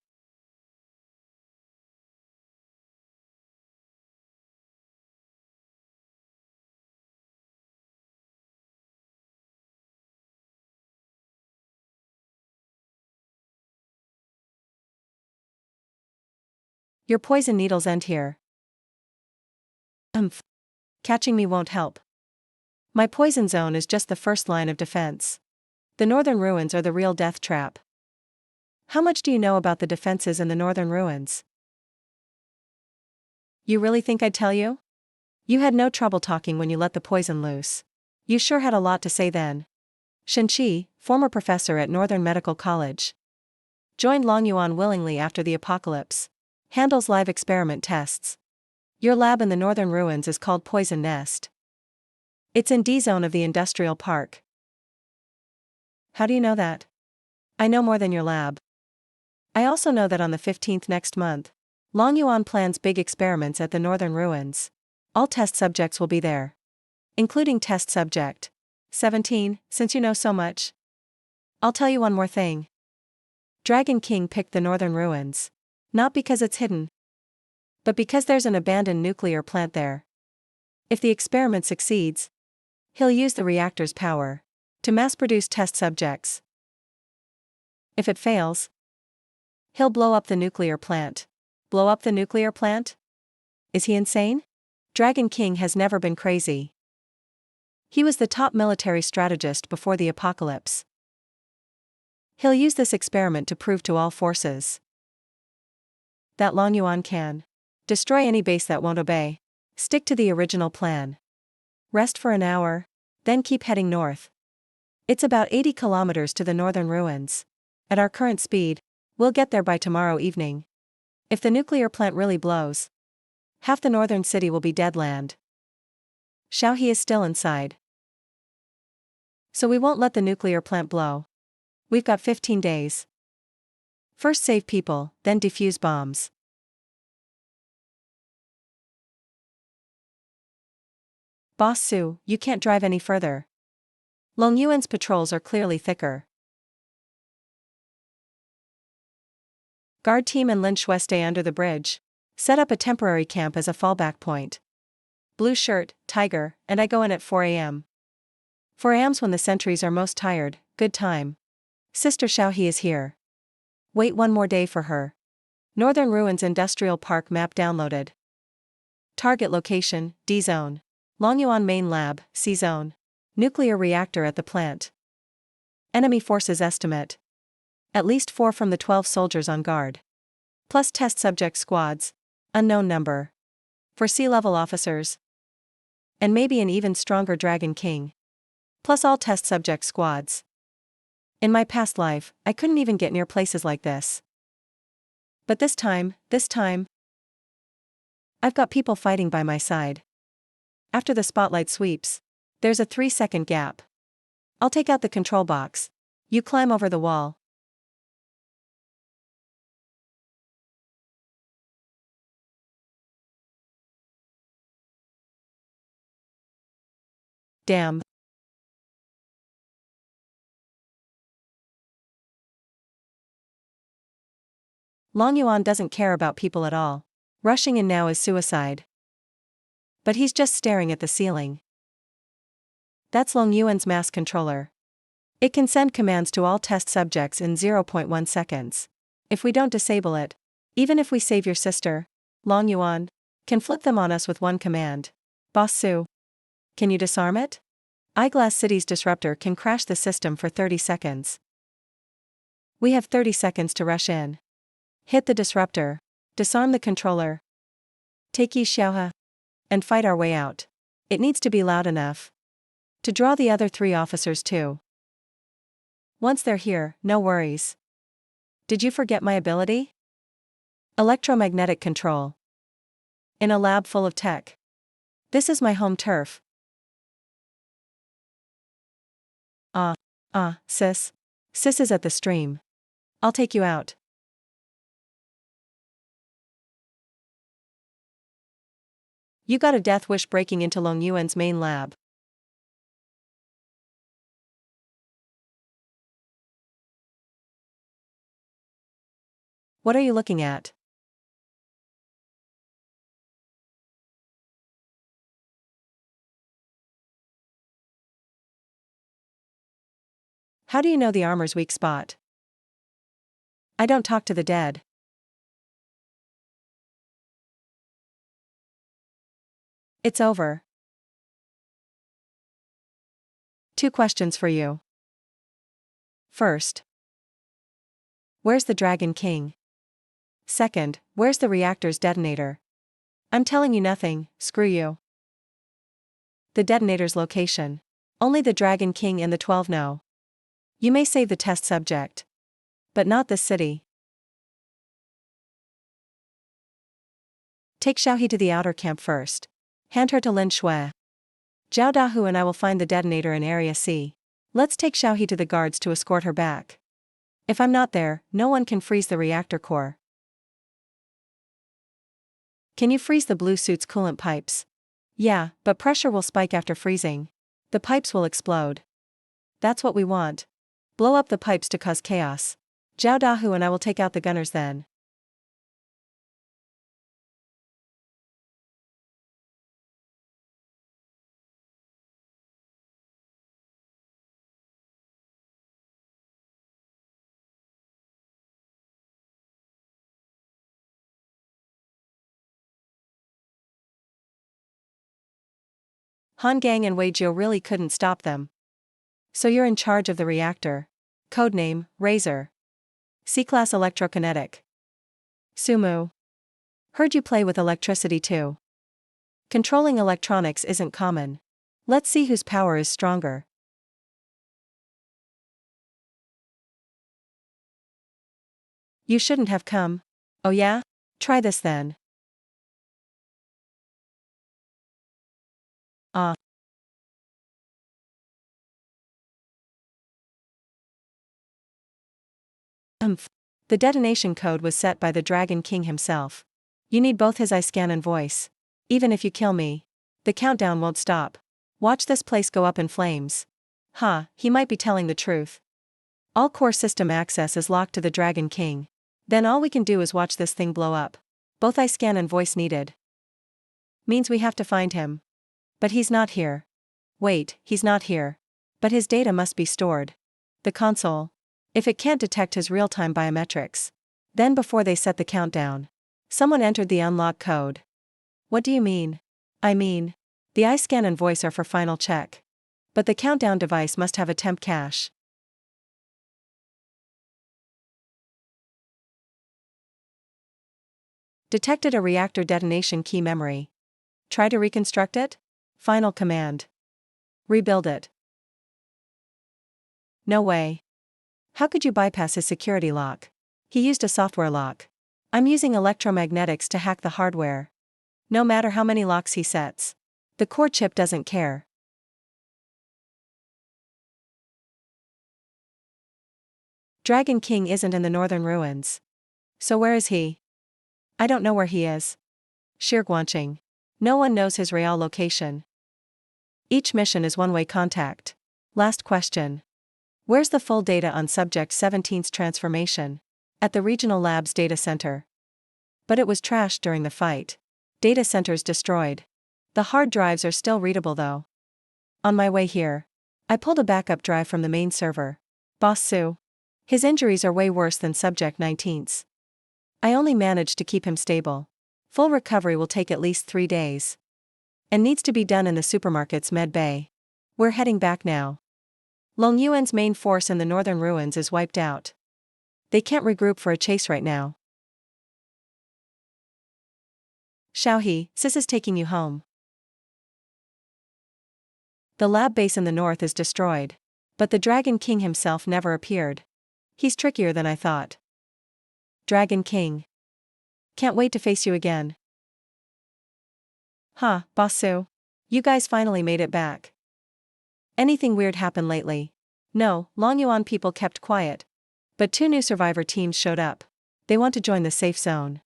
Your poison needles end here. Umph. Catching me won't help. My poison zone is just the first line of defense. The northern ruins are the real death trap. How much do you know about the defenses in the northern ruins? You really think I'd tell you? You had no trouble talking when you let the poison loose. You sure had a lot to say then. Shenqi, former professor at Northern Medical College, joined Longyuan willingly after the apocalypse. Handles live experiment tests. Your lab in the northern ruins is called Poison Nest. It's in D-zone of the industrial park. How do you know that? I know more than your lab. I also know that on the 15th next month, Longyuan plans big experiments at the northern ruins. All test subjects will be there. Including test subject 17, since you know so much. I'll tell you one more thing. Dragon King picked the northern ruins. Not because it's hidden, but because there's an abandoned nuclear plant there. If the experiment succeeds, he'll use the reactor's power to mass-produce test subjects. If it fails, he'll blow up the nuclear plant. Blow up the nuclear plant? Is he insane? Dragon King has never been crazy. He was the top military strategist before the apocalypse. He'll use this experiment to prove to all forces that Longyuan can destroy any base that won't obey. Stick to the original plan. Rest for an hour, then keep heading north. It's about 80 kilometers to the northern ruins. At our current speed, we'll get there by tomorrow evening. If the nuclear plant really blows, half the northern city will be dead land. Xiaohe is still inside. So we won't let the nuclear plant blow. We've got 15 days. First save people, then defuse bombs. Boss Su, you can't drive any further. Longyuan's patrols are clearly thicker. Guard team and Lin Shui stay under the bridge. Set up a temporary camp as a fallback point. Blue shirt, Tiger, and I go in at 4 a.m. 4 a.m.'s when the sentries are most tired. Good time. Sister Xiaohe is here. Wait one more day for her. Northern Ruins Industrial Park map downloaded. Target location, D-zone. Longyuan main lab, C-zone. Nuclear reactor at the plant. Enemy forces estimate. At least 4 from the 12 soldiers on guard. Plus test subject squads. Unknown number. For sea-level officers. And maybe an even stronger Dragon King. Plus all test subject squads. In my past life, I couldn't even get near places like this. But this time, I've got people fighting by my side. After the spotlight sweeps, there's a 3-second gap. I'll take out the control box. You climb over the wall. Damn. Longyuan doesn't care about people at all. Rushing in now is suicide. But he's just staring at the ceiling. That's Longyuan's mass controller. It can send commands to all test subjects in 0.1 seconds. If we don't disable it, even if we save your sister, Longyuan can flip them on us with one command. Boss Su, can you disarm it? Eyeglass City's disruptor can crash the system for 30 seconds. We have 30 seconds to rush in. Hit the disruptor, disarm the controller, take Yi Xiaohe, and fight our way out. It needs to be loud enough to draw the other 3 officers too. Once they're here, no worries. Did you forget my ability? Electromagnetic control. In a lab full of tech. This is my home turf. Sis. Sis is at the stream. I'll take you out. You got a death wish breaking into Longyuan's main lab. What are you looking at? How do you know the armor's weak spot? I don't talk to the dead. It's over. 2 questions for you. First, where's the Dragon King? Second, where's the reactor's detonator? I'm telling you nothing, screw you. The detonator's location. Only the Dragon King and the 12 know. You may save the test subject. But not this city. Take Xiaohe to the outer camp first. Hand her to Lin Shui. Zhao Dahu and I will find the detonator in Area C. Let's take Xiaohe to the guards to escort her back. If I'm not there, no one can freeze the reactor core. Can you freeze the blue suit's coolant pipes? Yeah, but pressure will spike after freezing. The pipes will explode. That's what we want. Blow up the pipes to cause chaos. Zhao Dahu and I will take out the gunners then. Han Gang and Wei Jiu really couldn't stop them. So you're in charge of the reactor. Codename, Razor. C-class electrokinetic. Sumu. Heard you play with electricity too. Controlling electronics isn't common. Let's see whose power is stronger. You shouldn't have come. Oh yeah? Try this then. Ah. The detonation code was set by the Dragon King himself. You need both his eye scan and voice. Even if you kill me, the countdown won't stop. Watch this place go up in flames. He might be telling the truth. All core system access is locked to the Dragon King. Then all we can do is watch this thing blow up. Both eye scan and voice needed. Means we have to find him. But he's not here. Wait, he's not here. But his data must be stored. The console. If it can't detect his real-time biometrics. Then before they set the countdown, someone entered the unlock code. What do you mean? I mean, the eye scan and voice are for final check. But the countdown device must have a temp cache. Detected a reactor detonation key memory. Try to reconstruct it? Final command. Rebuild it. No way. How could you bypass his security lock? He used a software lock. I'm using electromagnetics to hack the hardware. No matter how many locks he sets, the core chip doesn't care. Dragon King isn't in the northern ruins. So where is he? I don't know where he is. Shirguanqing. No one knows his real location. Each mission is one-way contact. Last question. Where's the full data on Subject 17's transformation? At the Regional Labs data center. But it was trashed during the fight. Data centers destroyed. The hard drives are still readable though. On my way here, I pulled a backup drive from the main server. Boss Su. His injuries are way worse than Subject 19's. I only managed to keep him stable. Full recovery will take at least 3 days. And needs to be done in the supermarket's med bay. We're heading back now. Long Yuan's main force in the northern ruins is wiped out. They can't regroup for a chase right now. Xiaohe, Sis is taking you home. The lab base in the north is destroyed. But the Dragon King himself never appeared. He's trickier than I thought. Dragon King. Can't wait to face you again. Boss Su. You guys finally made it back. Anything weird happened lately? No, Long Yuan people kept quiet. But 2 new survivor teams showed up. They want to join the safe zone.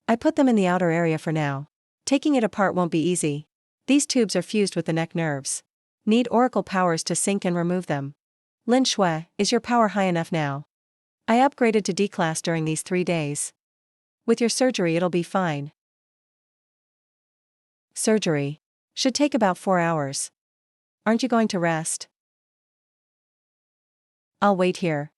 I put them in the outer area for now. Taking it apart won't be easy. These tubes are fused with the neck nerves. Need oracle powers to sync and remove them. Lin Shui, is your power high enough now? I upgraded to D-class during these 3 days. With your surgery it'll be fine. Surgery. Should take about 4 hours. Aren't you going to rest? I'll wait here.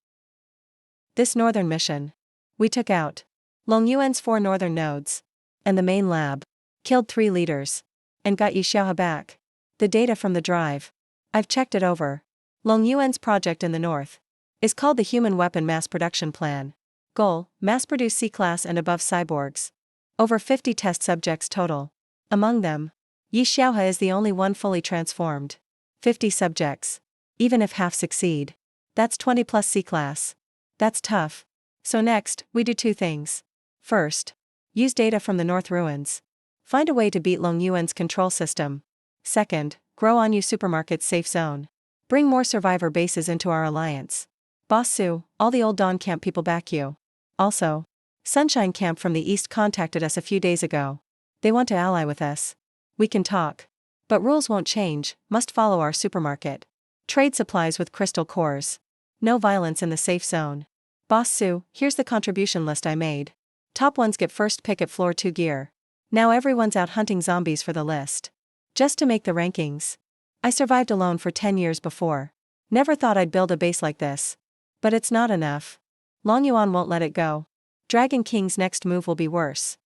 This northern mission. We took out Long Yuan's 4 northern nodes. And the main lab. Killed 3 leaders. and got Yi Xiaohe back. The data from the drive. I've checked it over. Long Yuan's project in the north is called the Human Weapon Mass Production Plan. Goal: mass-produce C-class and above cyborgs. Over 50 test subjects total. Among them, Yi Xiaohe is the only one fully transformed. 50 subjects. Even if half succeed, that's 20 plus C-class. That's tough. So next, we do two things. First, use data from the North ruins. Find a way to beat Long Yuan's control system. Second, grow Anyu Supermarket's safe zone. Bring more survivor bases into our alliance. Boss Su, all the old Dawn Camp people back you. Also, Sunshine Camp from the east contacted us a few days ago. They want to ally with us. We can talk. But rules won't change, must follow our supermarket. Trade supplies with crystal cores. No violence in the safe zone. Boss Su, here's the contribution list I made. Top ones get first pick at floor 2 gear. Now everyone's out hunting zombies for the list. Just to make the rankings. I survived alone for 10 years before. Never thought I'd build a base like this. But it's not enough. Long Yuan won't let it go. Dragon King's next move will be worse.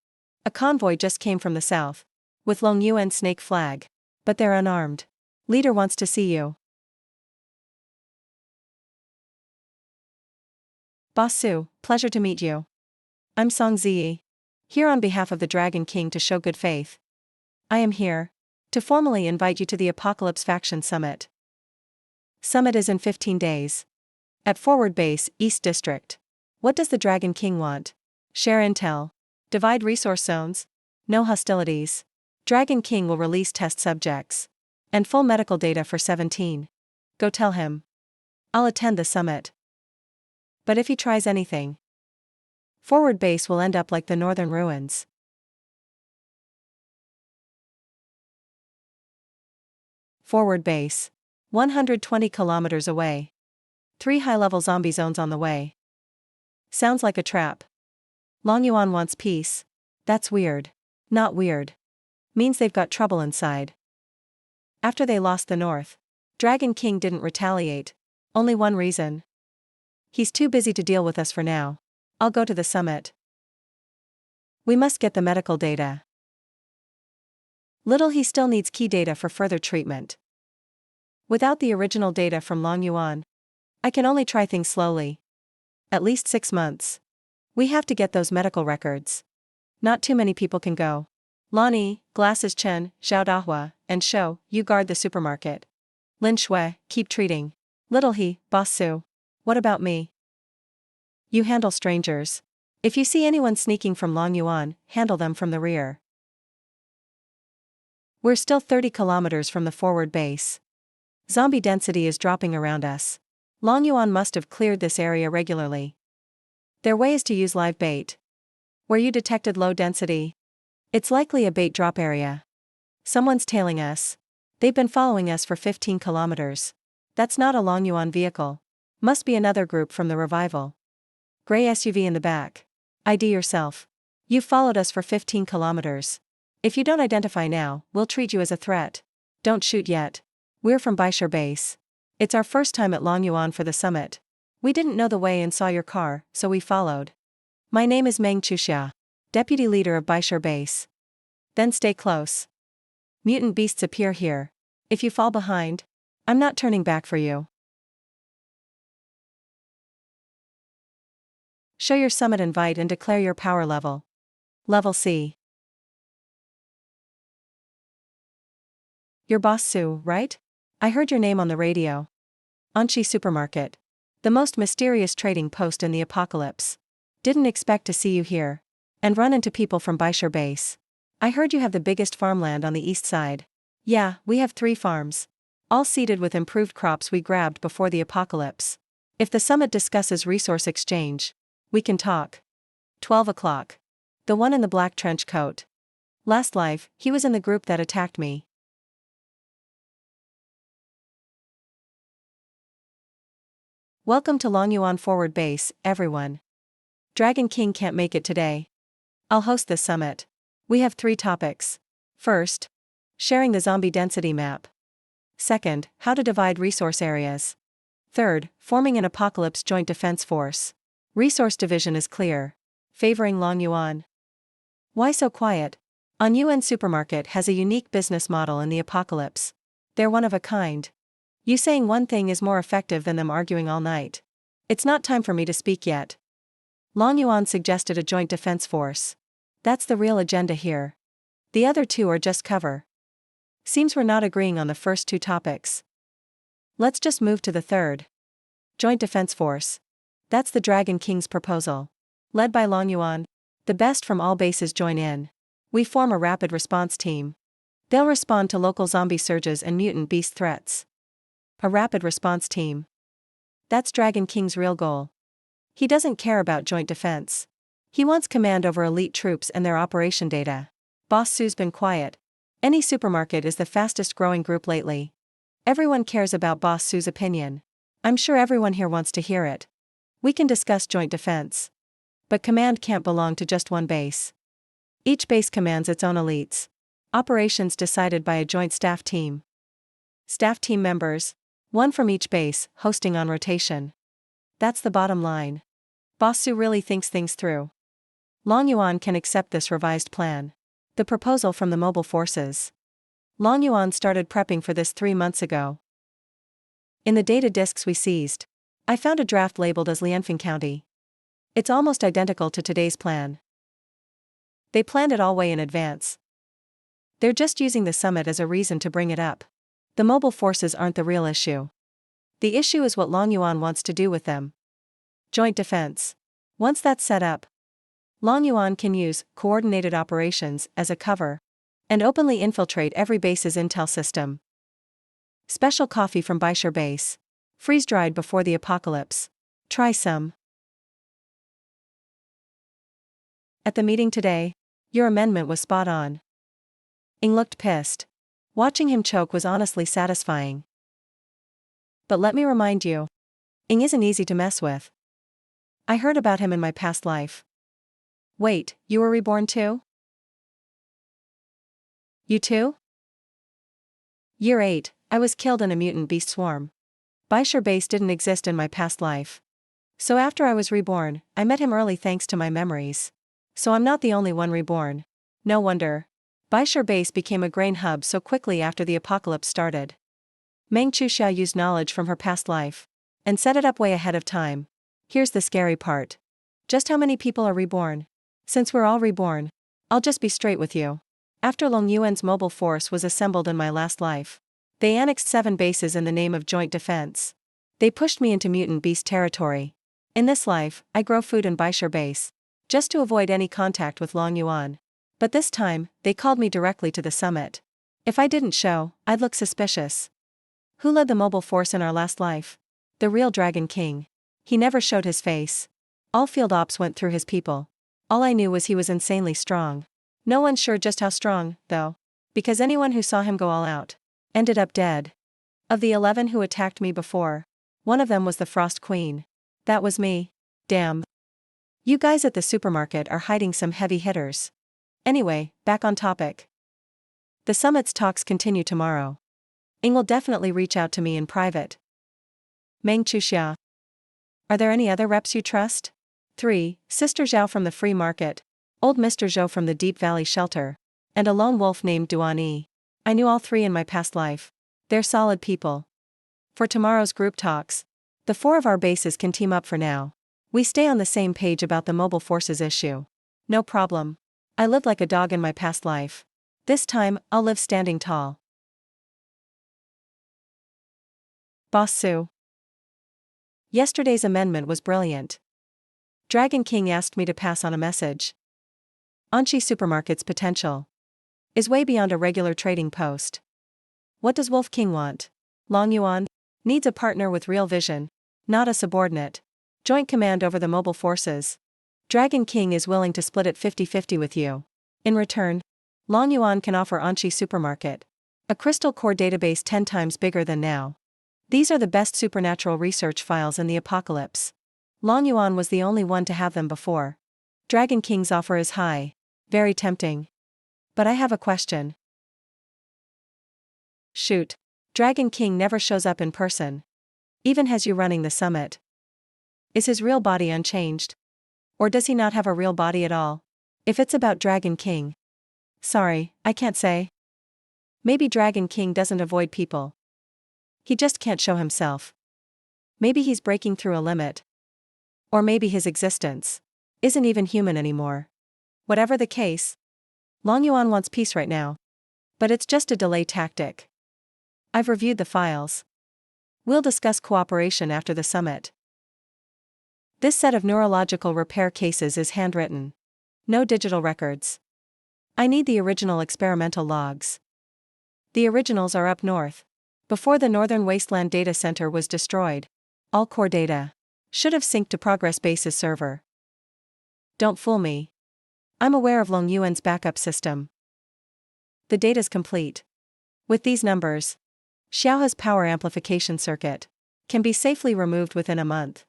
A convoy just came from the south. With Long Yuan's snake flag. But they're unarmed. Leader wants to see you. Boss Su, pleasure to meet you. I'm Song Ziyi. Here on behalf of the Dragon King to show good faith. I am here to formally invite you to the Apocalypse Faction Summit. Summit is in 15 days. At Forward Base, East District. What does the Dragon King want? Share intel. Divide resource zones. No hostilities. Dragon King will release test subjects. And full medical data for 17. Go tell him. I'll attend the summit. But if he tries anything, Forward Base will end up like the northern ruins. Forward Base. 120 kilometers away. 3 high-level zombie zones on the way. Sounds like a trap. Long Yuan wants peace. That's weird. Not weird. Means they've got trouble inside. After they lost the north, Dragon King didn't retaliate. Only one reason. He's too busy to deal with us for now. I'll go to the summit. We must get the medical data. Little he still needs key data for further treatment. Without the original data from Long Yuan, I can only try things slowly. At least 6 months. We have to get those medical records. Not too many people can go. Lani, Glasses Chen, Zhao Dahua, and Shou, you guard the supermarket. Lin Shui, keep treating. Little he, Boss Su. What about me? You handle strangers. If you see anyone sneaking from Long Yuan, handle them from the rear. We're still 30 kilometers from the forward base. Zombie density is dropping around us. Long Yuan must have cleared this area regularly. Their way is to use live bait. Where you detected low density. It's likely a bait drop area. Someone's tailing us. They've been following us for 15 kilometers. That's not a Long Yuan vehicle. Must be another group from the revival. Gray SUV in the back. ID yourself. You've followed us for 15 kilometers. If you don't identify now, we'll treat you as a threat. Don't shoot yet. We're from Baishar Base. It's our first time at Long Yuan for the summit. We didn't know the way and saw your car, so we followed. My name is Meng Chuxia, deputy leader of Baishar Base. Then stay close. Mutant beasts appear here. If you fall behind, I'm not turning back for you. Show your summit invite and declare your power level. Level C. You're Boss Su, right? I heard your name on the radio. Anshi Supermarket. The most mysterious trading post in the apocalypse. Didn't expect to see you here. And run into people from Baishar Base. I heard you have the biggest farmland on the east side. Yeah, we have 3 farms. All seeded with improved crops we grabbed before the apocalypse. If the summit discusses resource exchange, we can talk. 12 o'clock. The one in the black trench coat. Last life, he was in the group that attacked me. Welcome to Long Yuan Forward Base, everyone. Dragon King can't make it today. I'll host this summit. We have 3 topics. First, sharing the zombie density map. Second, how to divide resource areas. Third, forming an apocalypse joint defense force. Resource division is clear. Favoring Long Yuan. Why so quiet? On UN Supermarket has a unique business model in the apocalypse. They're one of a kind. You saying one thing is more effective than them arguing all night. It's not time for me to speak yet. Long Yuan suggested a joint defense force. That's the real agenda here. The other two are just cover. Seems we're not agreeing on the first two topics. Let's just move to the third. Joint defense force. That's the Dragon King's proposal. Led by Long Yuan, the best from all bases join in. We form a rapid response team. They'll respond to local zombie surges and mutant beast threats. A rapid response team. That's Dragon King's real goal. He doesn't care about joint defense. He wants command over elite troops and their operation data. Boss Su's been quiet. Any supermarket is the fastest growing group lately. Everyone cares about Boss Su's opinion. I'm sure everyone here wants to hear it. We can discuss joint defense. But command can't belong to just one base. Each base commands its own elites. Operations decided by a joint staff team. Staff team members, one from each base, hosting on rotation. That's the bottom line. Boss Su really thinks things through. Long Yuan can accept this revised plan. The proposal from the mobile forces. Long Yuan started prepping for this 3 months ago. In the data disks we seized, I found a draft labeled as Lianfeng County. It's almost identical to today's plan. They planned it all way in advance. They're just using the summit as a reason to bring it up. The mobile forces aren't the real issue. The issue is what Long Yuan wants to do with them. Joint defense. Once that's set up, Long Yuan can use coordinated operations as a cover and openly infiltrate every base's intel system. Special coffee from Baishar base. Freeze-dried before the apocalypse. Try some. At the meeting today, your amendment was spot on. Ing looked pissed. Watching him choke was honestly satisfying. But let me remind you, Ing isn't easy to mess with. I heard about him in my past life. Wait, you were reborn too? You too? Year 8, I was killed in a mutant beast swarm. Baishar base didn't exist in my past life. So after I was reborn, I met him early thanks to my memories. So I'm not the only one reborn. No wonder. Baishar base became a grain hub so quickly after the apocalypse started. Meng Chuxiao used knowledge from her past life and set it up way ahead of time. Here's the scary part. Just how many people are reborn? Since we're all reborn, I'll just be straight with you. After Long Yuan's mobile force was assembled in my last life, they annexed 7 bases in the name of joint defense. They pushed me into mutant beast territory. In this life, I grow food in Baishar base, just to avoid any contact with Long Yuan. But this time, they called me directly to the summit. If I didn't show, I'd look suspicious. Who led the mobile force in our last life? The real Dragon King. He never showed his face. All field ops went through his people. All I knew was he was insanely strong. No one's sure just how strong, though, because anyone who saw him go all out ended up dead. Of the 11 who attacked me before, one of them was the Frost Queen. That was me. Damn. You guys at the supermarket are hiding some heavy hitters. Anyway, back on topic. The summit's talks continue tomorrow. Ing will definitely reach out to me in private. Meng Chuxia. Are there any other reps you trust? 3. Sister Zhao from the free market, old Mr. Zhou from the Deep Valley shelter, and a lone wolf named Duan Yi. I knew all 3 in my past life. They're solid people. For tomorrow's group talks, the 4 of our bases can team up for now. We stay on the same page about the mobile forces issue. No problem. I lived like a dog in my past life. This time, I'll live standing tall. Boss Su. Yesterday's amendment was brilliant. Dragon King asked me to pass on a message. Anshi Supermarket's potential is way beyond a regular trading post. What does Wolf King want? Long Yuan needs a partner with real vision, not a subordinate. Joint command over the mobile forces. Dragon King is willing to split it 50-50 with you. In return, Long Yuan can offer Anshi Supermarket a crystal core database 10 times bigger than now. These are the best supernatural research files in the apocalypse. Long Yuan was the only one to have them before. Dragon King's offer is high. Very tempting. But I have a question. Shoot. Dragon King never shows up in person. Even has you running the summit. Is his real body unchanged? Or does he not have a real body at all? If it's about Dragon King, Sorry, I can't say. Maybe Dragon King doesn't avoid people. He just can't show himself. Maybe he's breaking through a limit. Or maybe his existence isn't even human anymore. Whatever the case, Long Yuan wants peace right now. But it's just a delay tactic. I've reviewed the files. We'll discuss cooperation after the summit. This set of neurological repair cases is handwritten. No digital records. I need the original experimental logs. The originals are up north. Before the Northern Wasteland Data Center was destroyed, all core data should have synced to Progress Base's server. Don't fool me. I'm aware of Long Yuan's backup system. The data's complete. With these numbers, Xiaohe's power amplification circuit can be safely removed within a month.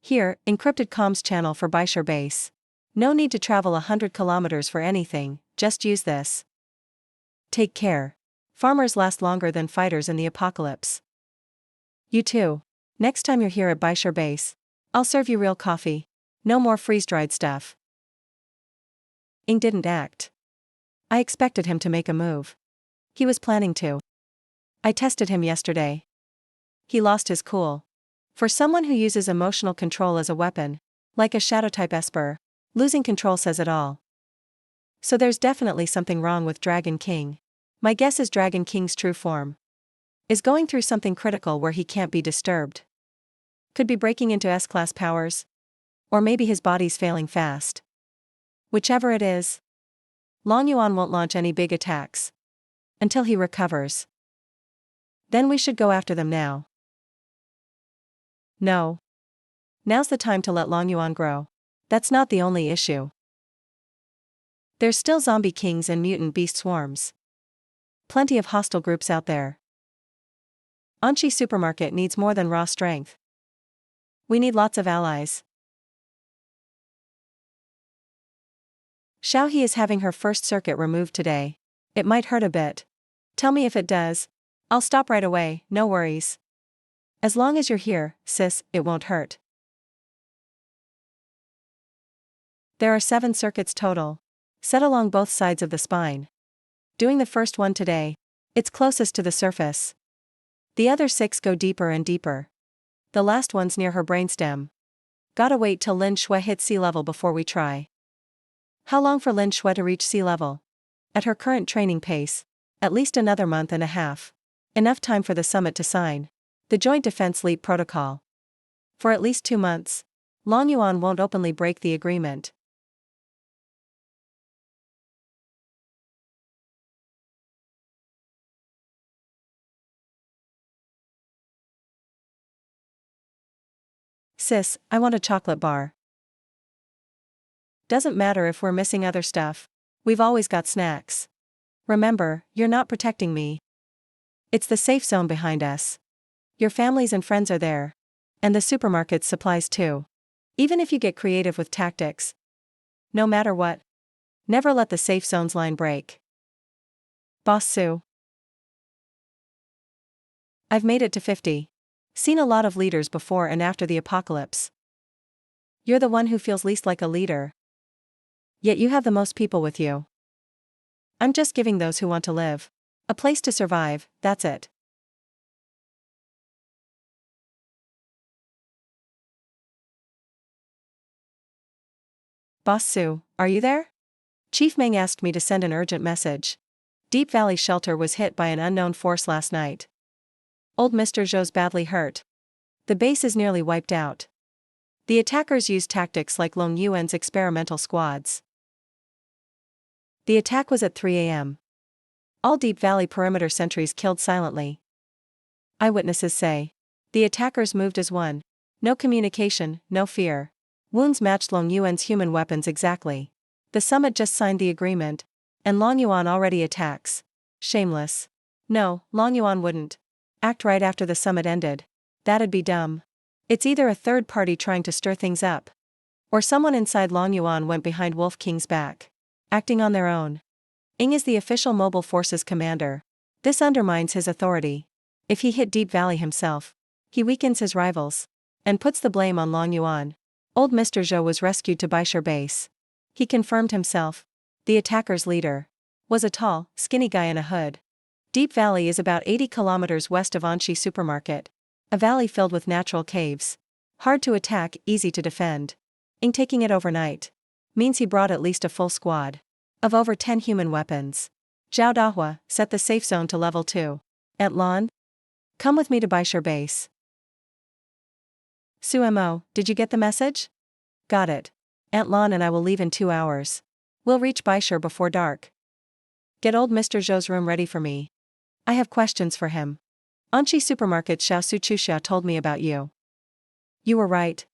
Here, encrypted comms channel for Baisher base. No need to travel 100 kilometers for anything, just use this. Take care. Farmers last longer than fighters in the apocalypse. You too. Next time you're here at Baisher base, I'll serve you real coffee. No more freeze-dried stuff. Ing didn't act. I expected him to make a move. He was planning to. I tested him yesterday. He lost his cool. For someone who uses emotional control as a weapon, like a shadow-type Esper, losing control says it all. So there's definitely something wrong with Dragon King. My guess is Dragon King's true form is going through something critical where he can't be disturbed. Could be breaking into S-class powers. Or maybe his body's failing fast. Whichever it is, Long Yuan won't launch any big attacks until he recovers. Then we should go after them now. No. Now's the time to let Long Yuan grow. That's not the only issue. There's still zombie kings and mutant beast swarms. Plenty of hostile groups out there. Anshi Supermarket needs more than raw strength. We need lots of allies. Xiaohe is having her first circuit removed today. It might hurt a bit. Tell me if it does. I'll stop right away, no worries. As long as you're here, sis, it won't hurt. There are 7 circuits total, set along both sides of the spine. Doing the first one today, it's closest to the surface. The other 6 go deeper and deeper. The last one's near her brainstem. Gotta wait till Lin Shui hits sea level before we try. How long for Lin Shui to reach sea level? At her current training pace, at least another month and a half. Enough time for the summit to sign the Joint Defense Leap Protocol. For at least 2 months, Long Yuan won't openly break the agreement. Sis, I want a chocolate bar. Doesn't matter if we're missing other stuff. We've always got snacks. Remember, you're not protecting me. It's the safe zone behind us. Your families and friends are there. And the supermarket's supplies too. Even if you get creative with tactics. No matter what. Never let the safe zone's line break. Boss Sue. I've made it to 50. Seen a lot of leaders before and after the apocalypse. You're the one who feels least like a leader. Yet you have the most people with you. I'm just giving those who want to live a place to survive, that's it. Boss Sue, are you there? Chief Meng asked me to send an urgent message. Deep Valley Shelter was hit by an unknown force last night. Old Mr. Zhou's badly hurt. The base is nearly wiped out. The attackers used tactics like Long Yuan's experimental squads. The attack was at 3 a.m. All Deep Valley perimeter sentries killed silently. Eyewitnesses say the attackers moved as one. No communication, no fear. Wounds matched Long Yuan's human weapons exactly. The summit just signed the agreement, and Long Yuan already attacks. Shameless. No, Long Yuan wouldn't act right after the summit ended. That'd be dumb. It's either a third party trying to stir things up, or someone inside Long Yuan went behind Wolf King's back, acting on their own. Ing is the official mobile forces commander. This undermines his authority. If he hit Deep Valley himself, he weakens his rivals and puts the blame on Long Yuan. Old Mr. Zhou was rescued to Baisher base. He confirmed himself. The attacker's leader was a tall, skinny guy in a hood. Deep Valley is about 80 kilometers west of Anxi Supermarket. A valley filled with natural caves. Hard to attack, easy to defend. Taking it overnight means he brought at least a full squad of over 10 human weapons. Zhao Dahua set the safe zone to level 2. At Lan, come with me to Baisher base. Sumo, did you get the message? Got it. Aunt Lan and I will leave in 2 hours. We'll reach Baisher before dark. Get old Mr. Zhou's room ready for me. I have questions for him. Anxi Supermarket Xiao Su Chuxia told me about you. You were right.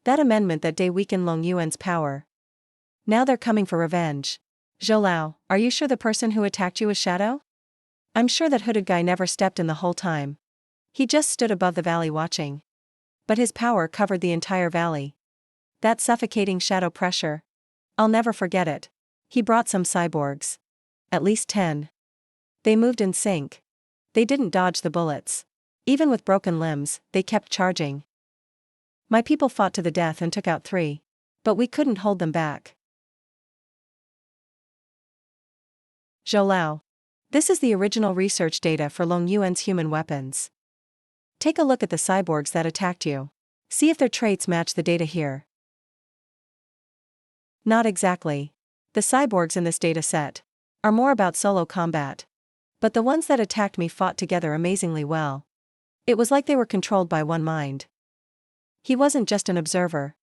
That amendment that day weakened Long Yuan's power. Now they're coming for revenge. Zhou Lao, are you sure the person who attacked you was Shadow? I'm sure that hooded guy never stepped in the whole time. He just stood above the valley watching. But his power covered the entire valley. That suffocating shadow pressure. I'll never forget it. He brought some cyborgs. At least 10. They moved in sync. They didn't dodge the bullets. Even with broken limbs, they kept charging. My people fought to the death and took out 3. But we couldn't hold them back. Zhou Lao. This is the original research data for Long Yuan's human weapons. Take a look at the cyborgs that attacked you. See if their traits match the data here. Not exactly. The cyborgs in this data set are more about solo combat. But the ones that attacked me fought together amazingly well. It was like they were controlled by one mind. He wasn't just an observer.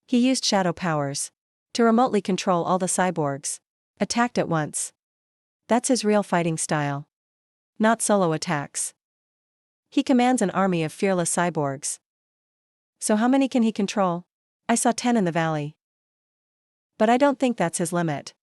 He used shadow powers to remotely control all the cyborgs. Attacked at once. That's his real fighting style. Not solo attacks. He commands an army of fearless cyborgs. So how many can he control? I saw 10 in the valley. But I don't think that's his limit.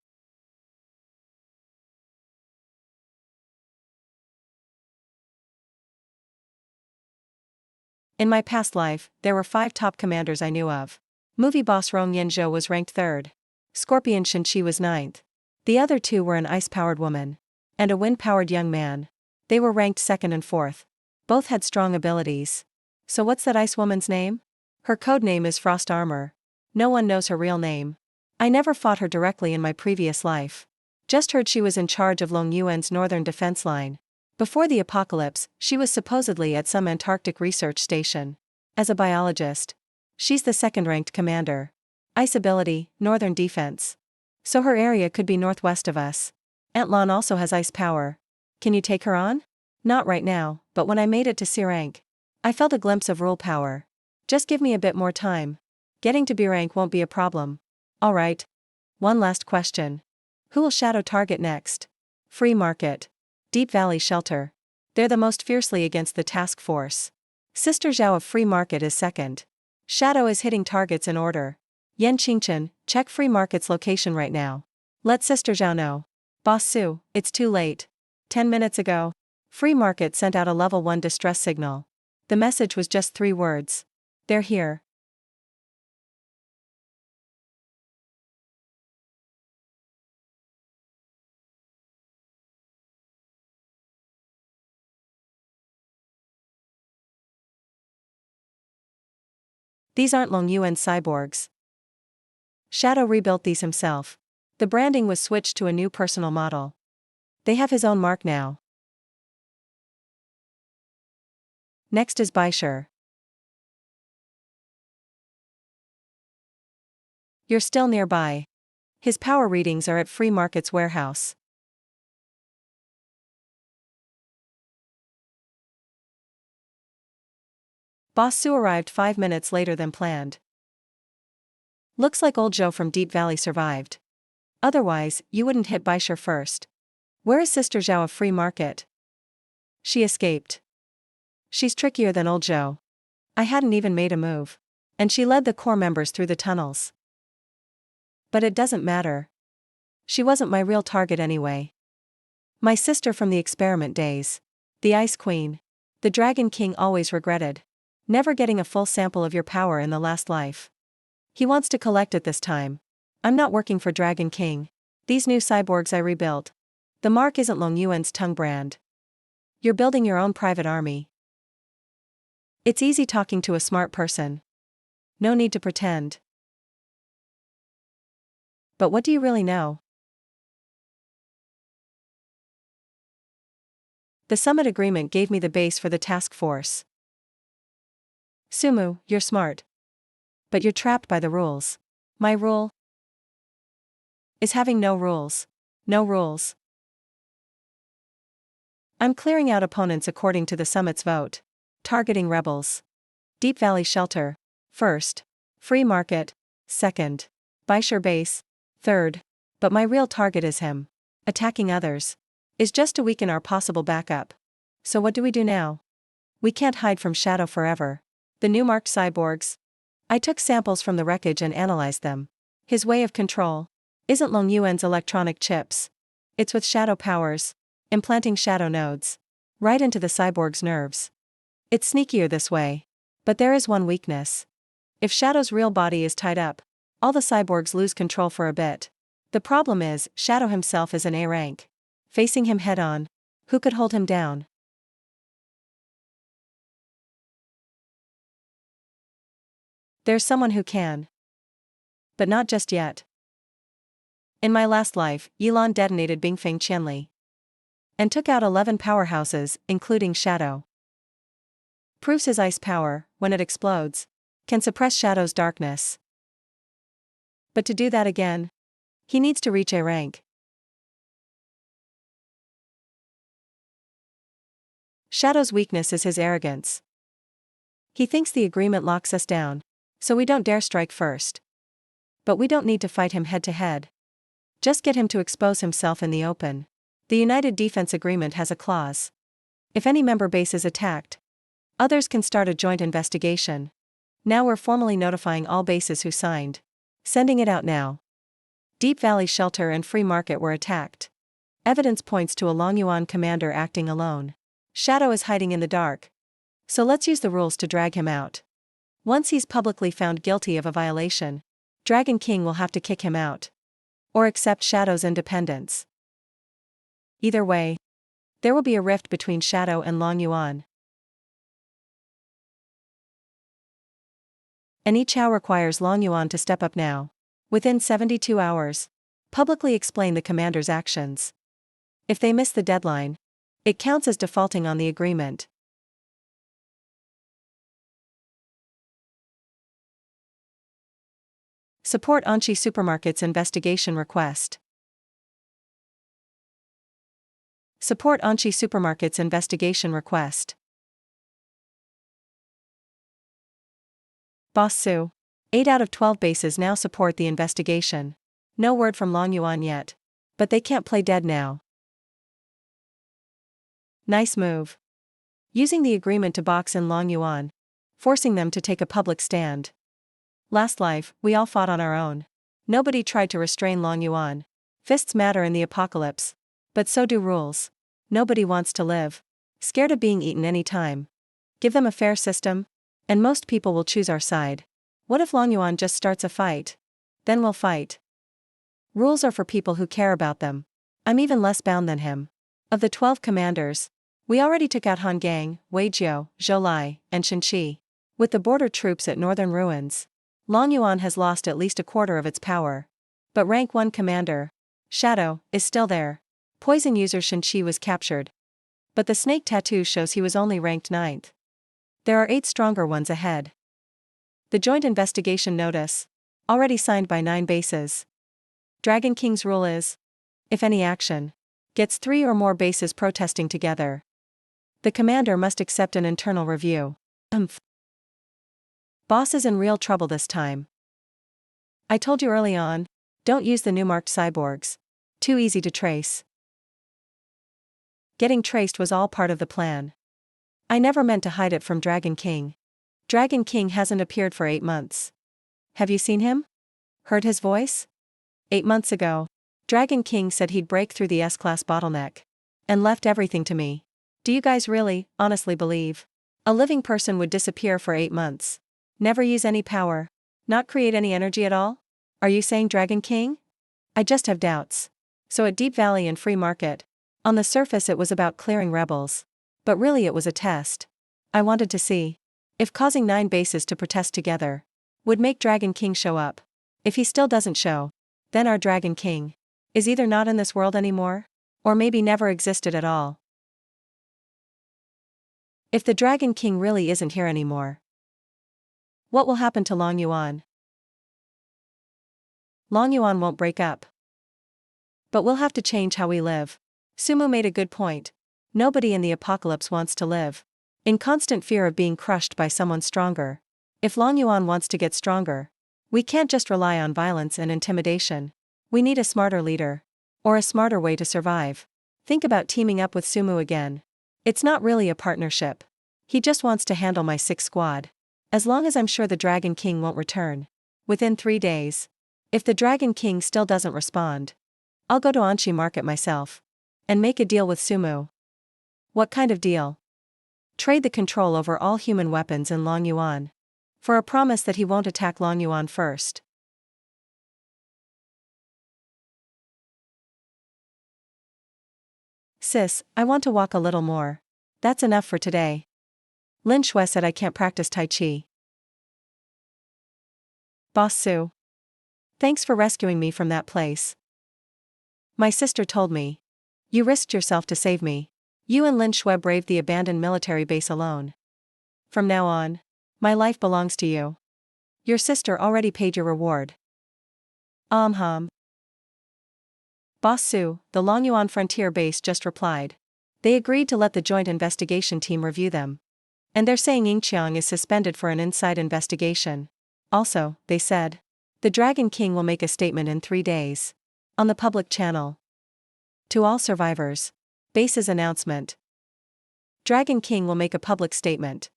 In my past life, there were 5 top commanders I knew of. Movie boss Rong Yanzhou was ranked 3rd. Scorpion Shenqi was 9th. The other 2 were an ice-powered woman and a wind-powered young man. They were ranked 2nd and 4th. Both had strong abilities. So what's that ice woman's name? Her code name is Frost Armor. No one knows her real name. I never fought her directly in my previous life. Just heard she was in charge of Long Yuan's northern defense line. Before the apocalypse, she was supposedly at some Antarctic research station. As a biologist, she's the 2nd-ranked commander. Ice ability, northern defense. So her area could be northwest of us. Aunt Lan also has ice power. Can you take her on? Not right now, but when I made it to C rank, I felt a glimpse of rule power. Just give me a bit more time. Getting to B rank won't be a problem. Alright. One last question. Who will shadow target next? Free Market. Deep Valley Shelter. They're the most fiercely against the task force. Sister Zhao of Free Market is 2nd. Shadow is hitting targets in order. Yan Qingchen, check Free Market's location right now. Let Sister Zhao know. Boss Su, it's too late. 10 minutes ago, Free Market sent out a level 1 distress signal. The message was just 3 words. They're here. These aren't Long Yuan cyborgs. Shadow rebuilt these himself. The branding was switched to a new personal model. They have his own mark now. Next is Baisher. You're still nearby. His power readings are at Free Market's warehouse. Boss Su arrived 5 minutes later than planned. Looks like old Joe from Deep Valley survived. Otherwise, you wouldn't hit Baisher first. Where is Sister Zhao of Free Market? She escaped. She's trickier than old Joe. I hadn't even made a move. And she led the core members through the tunnels. But it doesn't matter. She wasn't my real target anyway. My sister from the experiment days. The Ice Queen. The Dragon King always regretted never getting a full sample of your power in the last life. He wants to collect it this time. I'm not working for Dragon King. These new cyborgs I rebuilt. The mark isn't Long Yuan's tongue brand. You're building your own private army. It's easy talking to a smart person. No need to pretend. But what do you really know? The summit agreement gave me the base for the task force. Sumu, you're smart. But you're trapped by the rules. My rule is having no rules. No rules. I'm clearing out opponents according to the summit's vote. Targeting rebels. Deep Valley Shelter. First. Free Market. Second. Baishur Base. Third. But my real target is him. Attacking others is just to weaken our possible backup. So what do we do now? We can't hide from Shadow forever. The new marked cyborgs. I took samples from the wreckage and analyzed them. His way of control isn't Long Yuan's electronic chips. It's with Shadow powers, implanting Shadow nodes right into the cyborg's nerves. It's sneakier this way. But there is one weakness. If Shadow's real body is tied up, all the cyborgs lose control for a bit. The problem is, Shadow himself is an A rank. Facing him head-on, who could hold him down? There's someone who can. But not just yet. In my last life, Yilan detonated Bingfeng Qianli and took out 11 powerhouses, including Shadow. Proves his ice power, when it explodes, can suppress Shadow's darkness. But to do that again, he needs to reach A rank. Shadow's weakness is his arrogance. He thinks the agreement locks us down, so we don't dare strike first. But we don't need to fight him head to head. Just get him to expose himself in the open. The United Defense Agreement has a clause. If any member base is attacked, others can start a joint investigation. Now we're formally notifying all bases who signed. Sending it out now. Deep Valley Shelter and Free Market were attacked. Evidence points to a Long Yuan commander acting alone. Shadow is hiding in the dark. So let's use the rules to drag him out. Once he's publicly found guilty of a violation, Dragon King will have to kick him out. Or accept Shadow's independence. Either way, there will be a rift between Shadow and Long Yuan. And each Chao requires Long Yuan to step up now. Within 72 hours. Publicly explain the commander's actions. If they miss the deadline, it counts as defaulting on the agreement. Support Anchi Supermarket's investigation request. Support Anchi Supermarket's investigation request. Boss Su. 8 out of 12 bases now support the investigation. No word from Long Yuan yet. But they can't play dead now. Nice move. Using the agreement to box in Long Yuan. Forcing them to take a public stand. Last life, we all fought on our own. Nobody tried to restrain Long Yuan. Fists matter in the apocalypse. But so do rules. Nobody wants to live scared of being eaten any time. Give them a fair system, and most people will choose our side. What if Long Yuan just starts a fight? Then we'll fight. Rules are for people who care about them. I'm even less bound than him. Of the 12 commanders, we already took out Han Gang, Wei Jiu, Zhou Lai, and Shen Qi. With the border troops at northern ruins, Long Yuan has lost at least a quarter of its power. But rank 1 commander, Shadow, is still there. Poison user Shen Qi was captured. But the snake tattoo shows he was only ranked 9th. There are 8 stronger ones ahead. The joint investigation notice, already signed by 9 bases. Dragon King's rule is, if any action gets 3 or more bases protesting together, the commander must accept an internal review. Boss is in real trouble this time. I told you early on, don't use the new marked cyborgs. Too easy to trace. Getting traced was all part of the plan. I never meant to hide it from Dragon King. Dragon King hasn't appeared for 8 months. Have you seen him? Heard his voice? 8 months ago, Dragon King said he'd break through the S-class bottleneck. And left everything to me. Do you guys really, honestly believe a living person would disappear for 8 months? Never use any power? Not create any energy at all? Are you saying Dragon King? I just have doubts. So at Deep Valley and Free Market, on the surface it was about clearing rebels. But really it was a test. I wanted to see if causing 9 bases to protest together would make Dragon King show up. If he still doesn't show, then our Dragon King is either not in this world anymore, or maybe never existed at all. If the Dragon King really isn't here anymore, what will happen to Long Yuan? Long Yuan won't break up. But we'll have to change how we live. Sumu made a good point. Nobody in the apocalypse wants to live in constant fear of being crushed by someone stronger. If Long Yuan wants to get stronger, we can't just rely on violence and intimidation. We need a smarter leader. Or a smarter way to survive. Think about teaming up with Sumu again. It's not really a partnership. He just wants to handle my 6 squad. As long as I'm sure the Dragon King won't return within 3 days. If the Dragon King still doesn't respond, I'll go to Anshi Market myself and make a deal with Sumu. What kind of deal? Trade the control over all human weapons in Long Yuan for a promise that he won't attack Long Yuan first. Sis, I want to walk a little more. That's enough for today. Lin Shui said I can't practice Tai Chi. Boss Su. Thanks for rescuing me from that place. My sister told me. You risked yourself to save me. You and Lin Shui braved the abandoned military base alone. From now on, my life belongs to you. Your sister already paid your reward. Boss Su, the Long Yuan Frontier Base just replied. They agreed to let the joint investigation team review them. And they're saying Yingqiang is suspended for an inside investigation. Also, they said, the Dragon King will make a statement in 3 days. On the public channel. To all survivors. Base's announcement. Dragon King will make a public statement.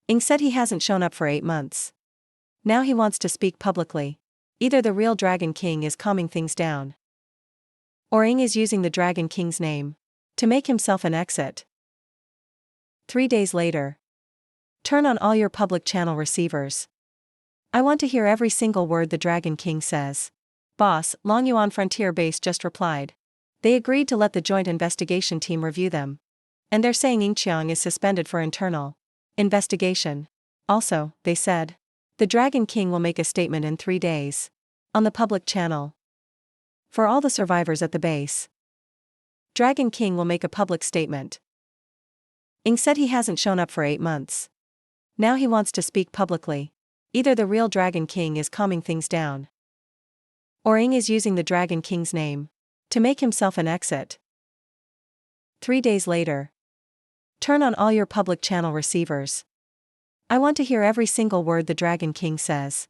Ying said he hasn't shown up for 8 months. Now he wants to speak publicly. Either the real Dragon King is calming things down, or Ying is using the Dragon King's name to make himself an exit. 3 days later. Turn on all your public channel receivers. I want to hear every single word the Dragon King says. Boss, Long Yuan Frontier Base just replied. They agreed to let the joint investigation team review them. And they're saying Yingqiang is suspended for internal investigation. Also, they said, the Dragon King will make a statement in 3 days. On the public channel. For all the survivors at the base. Dragon King will make a public statement. Ying said he hasn't shown up for 8 months. Now he wants to speak publicly. Either the real Dragon King is calming things down, or Ying is using the Dragon King's name to make himself an exit. 3 days later. Turn on all your public channel receivers. I want to hear every single word the Dragon King says.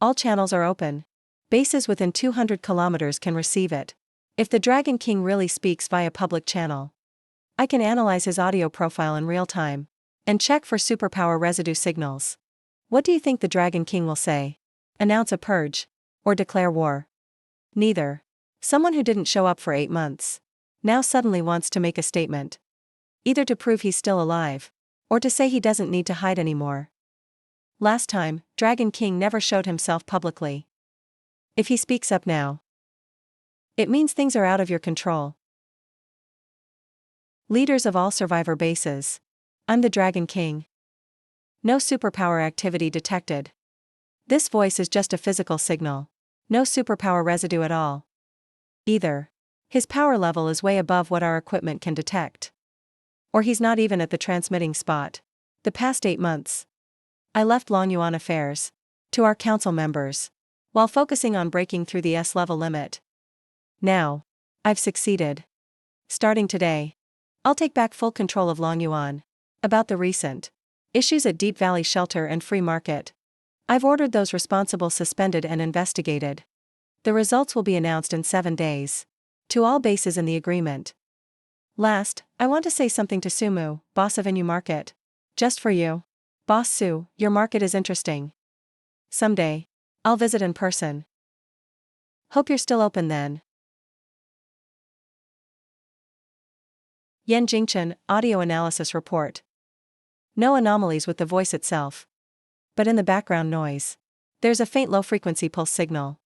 All channels are open. Bases within 200 kilometers can receive it. If the Dragon King really speaks via public channel, I can analyze his audio profile in real time and check for superpower residue signals. What do you think the Dragon King will say? Announce a purge? Or declare war? Neither. Someone who didn't show up for 8 months now suddenly wants to make a statement. Either to prove he's still alive, or to say he doesn't need to hide anymore. Last time, Dragon King never showed himself publicly. If he speaks up now, it means things are out of your control. Leaders of all survivor bases. I'm the Dragon King. No superpower activity detected. This voice is just a physical signal. No superpower residue at all. Either his power level is way above what our equipment can detect, or he's not even at the transmitting spot. The past 8 months, I left Long Yuan affairs to our council members while focusing on breaking through the S-level limit. Now, I've succeeded. Starting today, I'll take back full control of Long Yuan. About the recent issues at Deep Valley Shelter and Free Market, I've ordered those responsible suspended and investigated. The results will be announced in 7 days. To all bases in the agreement. Last, I want to say something to Sumu, boss of a new market. Just for you. Boss Su, your market is interesting. Someday, I'll visit in person. Hope you're still open then. Yan Jingchen, Audio Analysis Report. No anomalies with the voice itself. But in the background noise, there's a faint low-frequency pulse signal.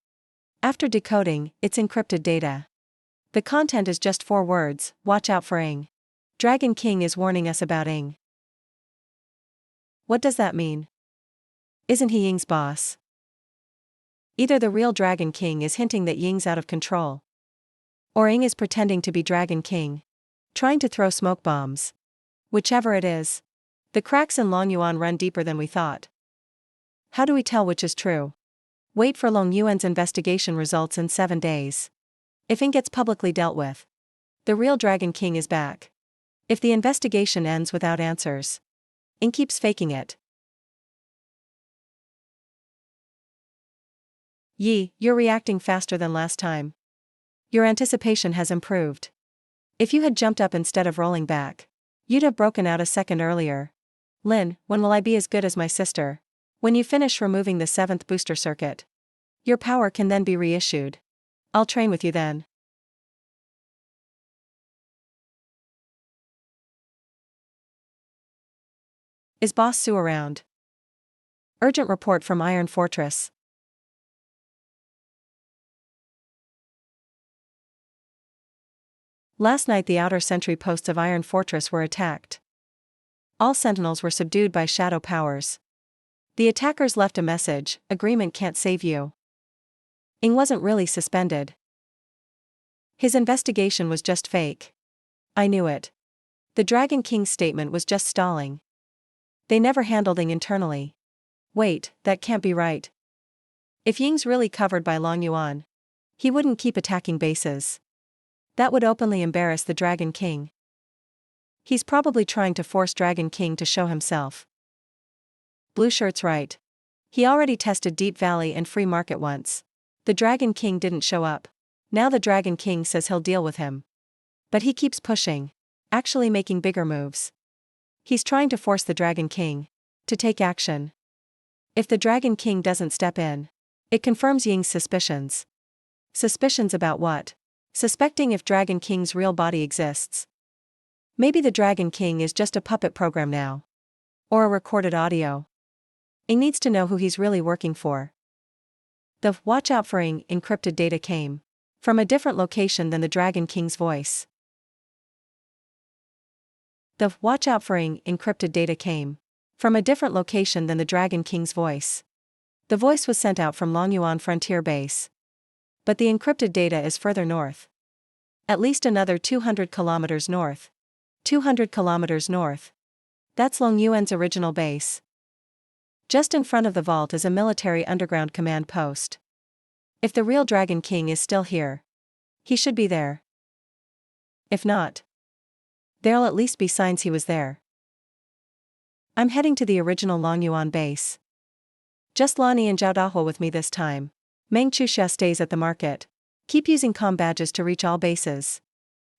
After decoding, it's encrypted data. The content is just 4 words: watch out for Ing. Dragon King is warning us about Ing. What does that mean? Isn't he Ying's boss? Either the real Dragon King is hinting that Ying's out of control, or Ing is pretending to be Dragon King, trying to throw smoke bombs. Whichever it is, the cracks in Long Yuan run deeper than we thought. How do we tell which is true? Wait for Long Yuan's investigation results in 7 days. If Ing gets publicly dealt with, the real Dragon King is back. If the investigation ends without answers, Ing keeps faking it. Yi, you're reacting faster than last time. Your anticipation has improved. If you had jumped up instead of rolling back, you'd have broken out a second earlier. Lin, when will I be as good as my sister? When you finish removing the 7th booster circuit. Your power can then be reissued. I'll train with you then. Is Boss Su around? Urgent report from Iron Fortress. Last night the outer sentry posts of Iron Fortress were attacked. All sentinels were subdued by shadow powers. The attackers left a message: agreement can't save you. Ing wasn't really suspended. His investigation was just fake. I knew it. The Dragon King's statement was just stalling. They never handled Ing internally. Wait, that can't be right. If Ying's really covered by Long Yuan, he wouldn't keep attacking bases. That would openly embarrass the Dragon King. He's probably trying to force Dragon King to show himself. Blue Shirt's right. He already tested Deep Valley and Free Market once. The Dragon King didn't show up. Now the Dragon King says he'll deal with him. But he keeps pushing, actually making bigger moves. He's trying to force the Dragon King to take action. If the Dragon King doesn't step in, it confirms Ying's suspicions. Suspicions about what? Suspecting if Dragon King's real body exists. Maybe the Dragon King is just a puppet program now. Or a recorded audio. Ing needs to know who he's really working for. The "watch out for Ing" encrypted data came from a different location than the Dragon King's voice. The "watch out for Ing" encrypted data came from a different location than the Dragon King's voice. The voice was sent out from Long Yuan Frontier Base. But the encrypted data is further north. At least another 200 kilometers north. 200 kilometers north. That's Long Yuan's original base. Just in front of the vault is a military underground command post. If the real Dragon King is still here, he should be there. If not, there'll at least be signs he was there. I'm heading to the original Long Yuan base. Just Lani and Zhao Dahua with me this time. Meng Chuxia stays at the market. Keep using comm badges to reach all bases.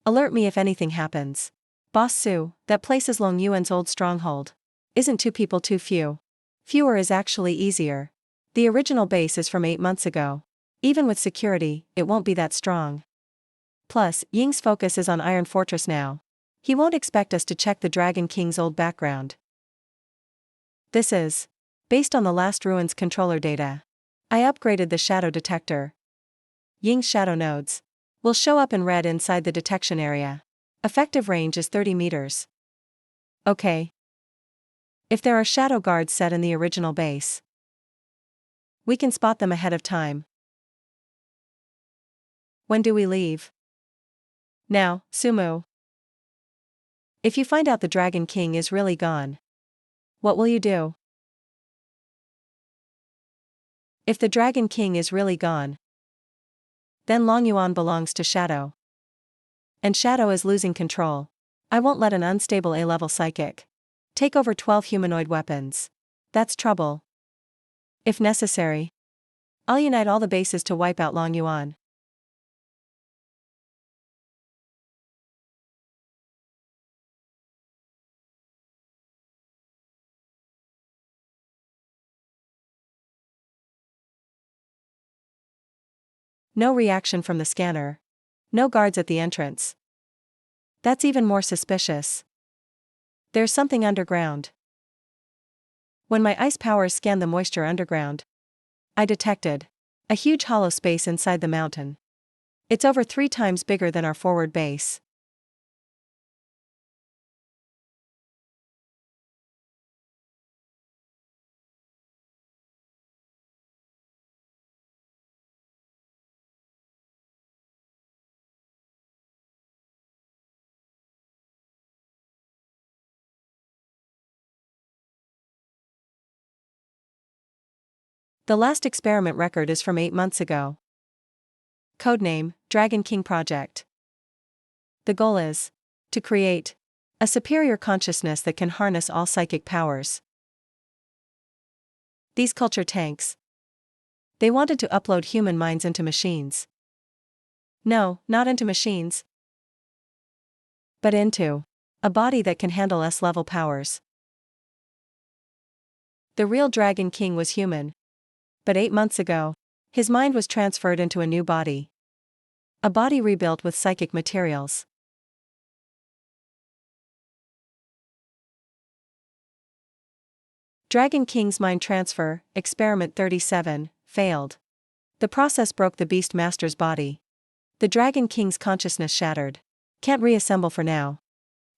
Alert me if anything happens. Boss Su, that place is Long Yuan's old stronghold. Isn't 2 people too few? Fewer is actually easier. The original base is from 8 months ago. Even with security, it won't be that strong. Plus, Ying's focus is on Iron Fortress now. He won't expect us to check the Dragon King's old background. This is based on the last ruins controller data. I upgraded the shadow detector. Ying's shadow nodes will show up in red inside the detection area. Effective range is 30 meters. Okay. If there are shadow guards set in the original base, we can spot them ahead of time. When do we leave? Now, Sumu. If you find out the Dragon King is really gone, what will you do? If the Dragon King is really gone, then Long Yuan belongs to Shadow. And Shadow is losing control. I won't let an unstable A-level psychic take over 12 humanoid weapons. That's trouble. If necessary, I'll unite all the bases to wipe out Long Yuan. No reaction from the scanner. No guards at the entrance. That's even more suspicious. There's something underground. When my ice powers scanned the moisture underground, I detected a huge hollow space inside the mountain. It's over 3 times bigger than our forward base. The last experiment record is from 8 months ago. Codename, Dragon King Project. The goal is to create a superior consciousness that can harness all psychic powers. These culture tanks. They wanted to upload human minds into machines. No, not into machines, but into a body that can handle S-level powers. The real Dragon King was human. But 8 months ago, his mind was transferred into a new body. A body rebuilt with psychic materials. Dragon King's mind transfer, experiment 37, failed. The process broke the Beast Master's body. The Dragon King's consciousness shattered. Can't reassemble for now.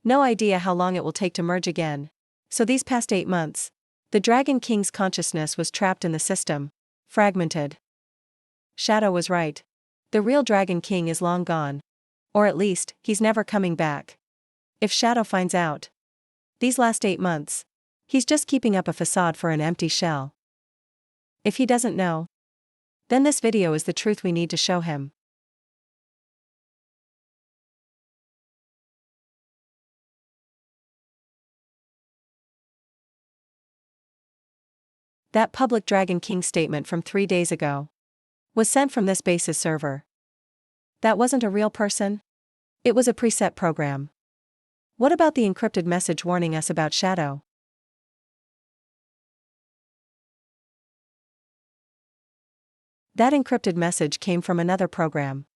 No idea how long it will take to merge again. So these past 8 months, the Dragon King's consciousness was trapped in the system. Fragmented. Shadow was right. The real Dragon King is long gone. Or at least, he's never coming back. If Shadow finds out. These last 8 months. He's just keeping up a facade for an empty shell. If he doesn't know, then this video is the truth we need to show him. That public Dragon King statement from 3 days ago was sent from this base's server. That wasn't a real person? It was a preset program. What about the encrypted message warning us about Shadow? That encrypted message came from another program.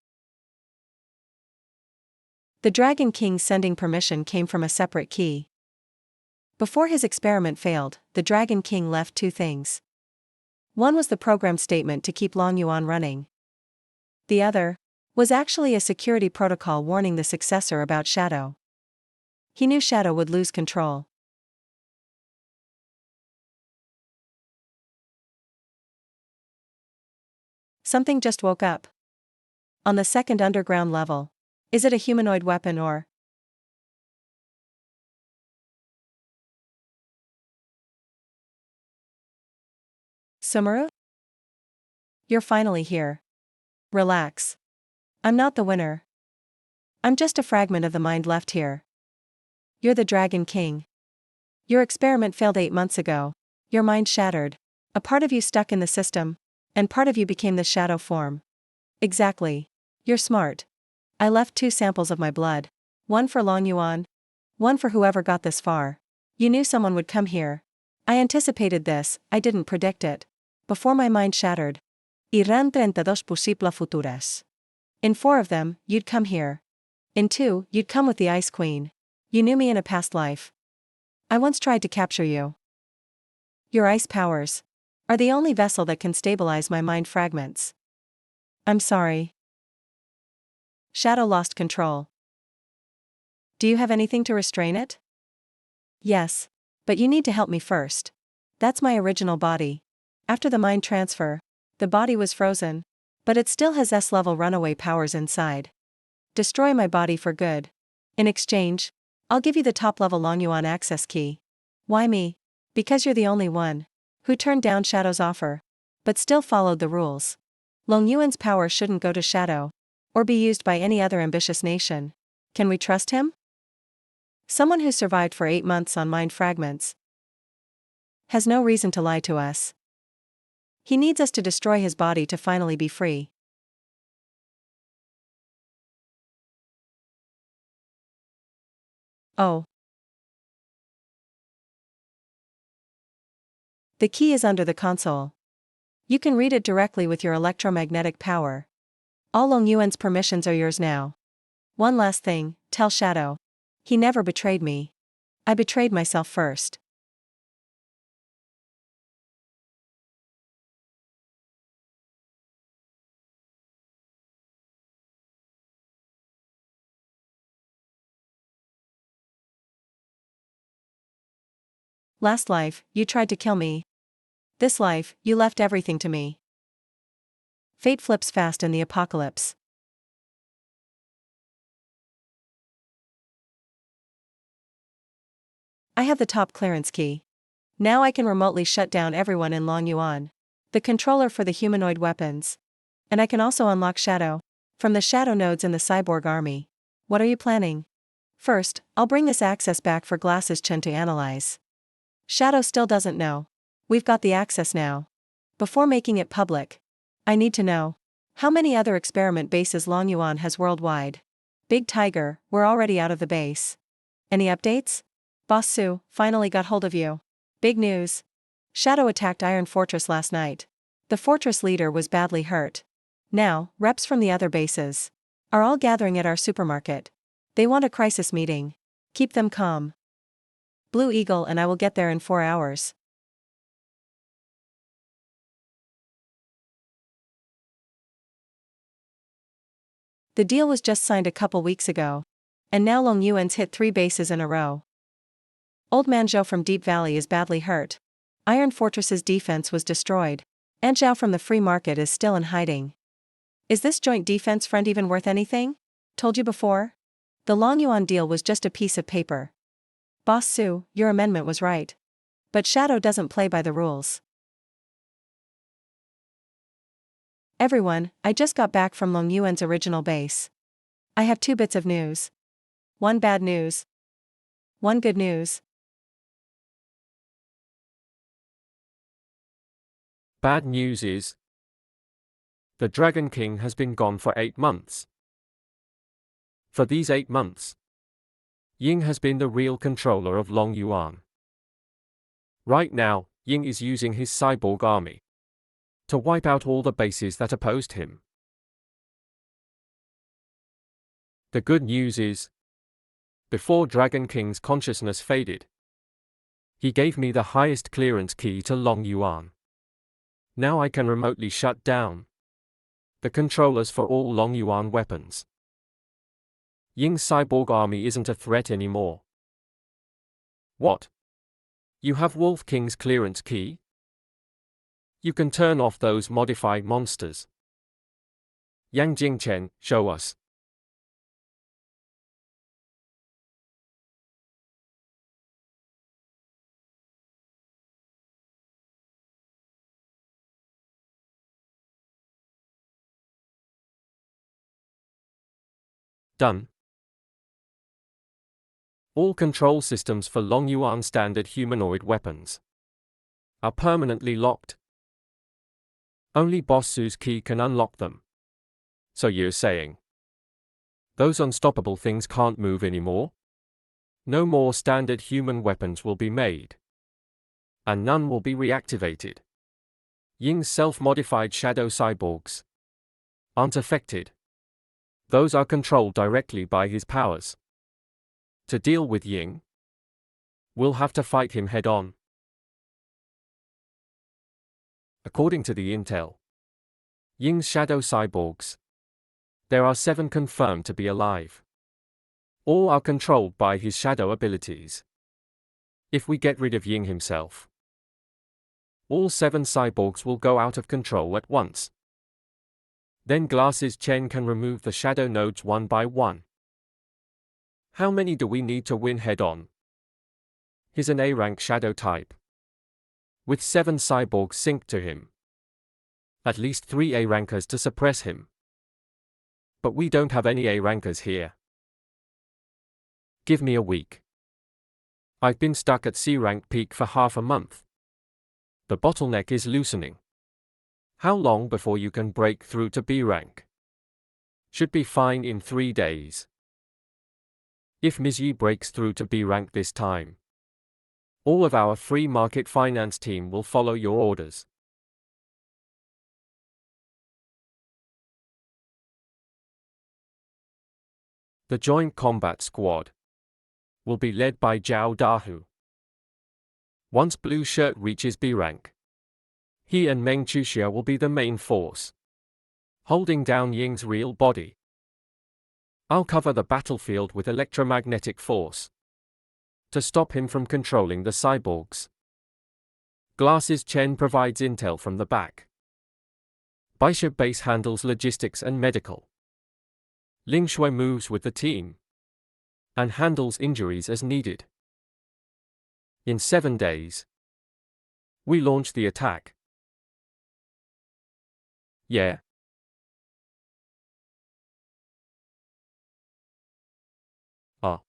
The Dragon King sending permission came from a separate key. Before his experiment failed, the Dragon King left 2 things. One was the program statement to keep Long Yuan running. The other was actually a security protocol warning the successor about Shadow. He knew Shadow would lose control. Something just woke up. On the second underground level. Is it a humanoid weapon or? Sumeru? You're finally here. Relax. I'm not the winner. I'm just a fragment of the mind left here. You're the Dragon King. Your experiment failed 8 months ago. Your mind shattered. A part of you stuck in the system, and part of you became the shadow form. Exactly. You're smart. I left 2 samples of my blood. One for Long Yuan. One for whoever got this far. You knew someone would come here. I anticipated this, I didn't predict it. Before my mind shattered. Irán 32 posibles futuras. In 4 of them, you'd come here. In 2, you'd come with the Ice Queen. You knew me in a past life. I once tried to capture you. Your ice powers are the only vessel that can stabilize my mind fragments. I'm sorry. Shadow lost control. Do you have anything to restrain it? Yes. But you need to help me first. That's my original body. After the mind transfer, the body was frozen. But it still has S-level runaway powers inside. Destroy my body for good. In exchange, I'll give you the top-level Long Yuan access key. Why me? Because you're the only one who turned down Shadow's offer, but still followed the rules. Long Yuan's power shouldn't go to Shadow, or be used by any other ambitious nation. Can we trust him? Someone who survived for 8 months on mind fragments has no reason to lie to us. He needs us to destroy his body to finally be free. Oh. The key is under the console. You can read it directly with your electromagnetic power. All Long Yuan's permissions are yours now. One last thing, tell Shadow. He never betrayed me. I betrayed myself first. Last life, you tried to kill me. This life, you left everything to me. Fate flips fast in the apocalypse. I have the top clearance key. Now I can remotely shut down everyone in Long Yuan. The controller for the humanoid weapons. And I can also unlock Shadow. From the Shadow nodes in the cyborg army. What are you planning? First, I'll bring this access back for Glass's Chen to analyze. Shadow still doesn't know. We've got the access now. Before making it public, I need to know. How many other experiment bases Long Yuan has worldwide? Big Tiger, we're already out of the base. Any updates? Boss Su, finally got hold of you. Big news. Shadow attacked Iron Fortress last night. The fortress leader was badly hurt. Now, reps from the other bases are all gathering at our supermarket. They want a crisis meeting. Keep them calm. Blue Eagle and I will get there in 4 hours. The deal was just signed a couple weeks ago. And now Long Yuan's hit 3 bases in a row. Old Man Zhou from Deep Valley is badly hurt. Iron Fortress's defense was destroyed. And Zhao from the free market is still in hiding. Is this joint defense front even worth anything? Told you before? The Long Yuan deal was just a piece of paper. Boss Su, your amendment was right. But Shadow doesn't play by the rules. Everyone, I just got back from Long Yuan's original base. I have 2 bits of news. 1 bad news. 1 good news. Bad news is, the Dragon King has been gone for 8 months. For these 8 months, Ying has been the real controller of Long Yuan. Right now, Ying is using his cyborg army to wipe out all the bases that opposed him. The good news is, before Dragon King's consciousness faded, he gave me the highest clearance key to Long Yuan. Now I can remotely shut down the controllers for all Long Yuan weapons. Ying's cyborg army isn't a threat anymore. What? You have Wolf King's clearance key? You can turn off those modified monsters. Yang Jingchen, show us. Done. All control systems for Long Yuan standard humanoid weapons are permanently locked. Only Boss Su's key can unlock them. So you're saying those unstoppable things can't move anymore? No more standard human weapons will be made. And none will be reactivated. Ying's self-modified shadow cyborgs aren't affected. Those are controlled directly by his powers. To deal with Ying, we'll have to fight him head-on. According to the intel, Ying's shadow cyborgs, there are 7 confirmed to be alive. All are controlled by his shadow abilities. If we get rid of Ying himself, all 7 cyborgs will go out of control at once. Then Glass's Chen can remove the shadow nodes one by one. How many do we need to win head-on? He's an A-rank shadow type, with 7 cyborgs synced to him. At least 3 A-rankers to suppress him. But we don't have any A-rankers here. Give me a week. I've been stuck at C-rank peak for half a month. The bottleneck is loosening. How long before you can break through to B rank? Should be fine in 3 days. If Ms. Yi breaks through to B rank this time, all of our free market finance team will follow your orders. The Joint Combat Squad will be led by Zhao Dahu. Once Blue Shirt reaches B rank, he and Meng Chuxia will be the main force, holding down Ying's real body. I'll cover the battlefield with electromagnetic force. to stop him from controlling the cyborgs. Glasses Chen provides intel from the back. Bishop Base handles logistics and medical. Ling Shui moves with the team and handles injuries as needed. In 7 days, we launch the attack. Yeah. Ah.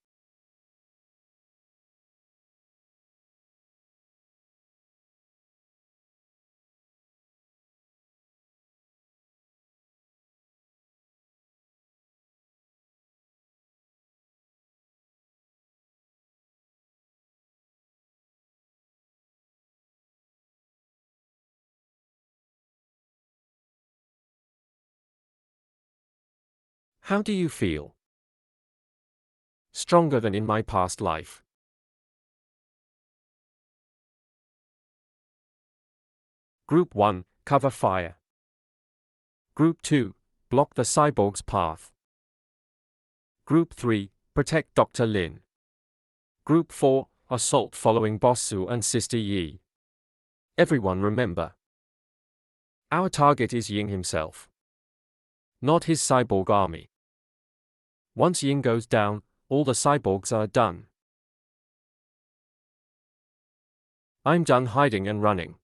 How do you feel? Stronger than in my past life. Group 1, cover fire. Group 2, block the cyborg's path. Group 3, protect Dr. Lin. Group 4, assault following Boss Su and Sister Yi. Everyone remember. Our target is Ying himself, not his cyborg army. Once Ying goes down, all the cyborgs are done. I'm done hiding and running.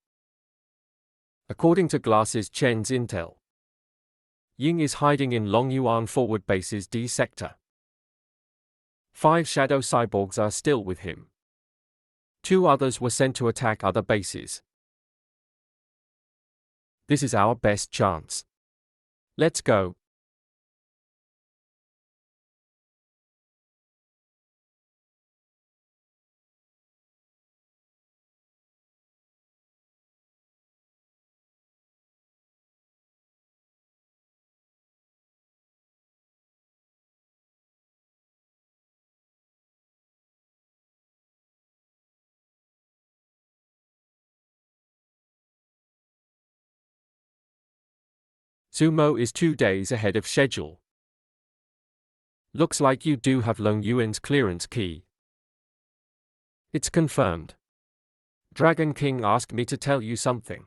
According to Glasses Chen's intel, Ying is hiding in Longyuan Forward Base's D sector. 5 shadow cyborgs are still with him. 2 others were sent to attack other bases. This is our best chance. Let's go. Sumo is 2 days ahead of schedule. Looks like you do have Long Yuan's clearance key. It's confirmed. Dragon King asked me to tell you something.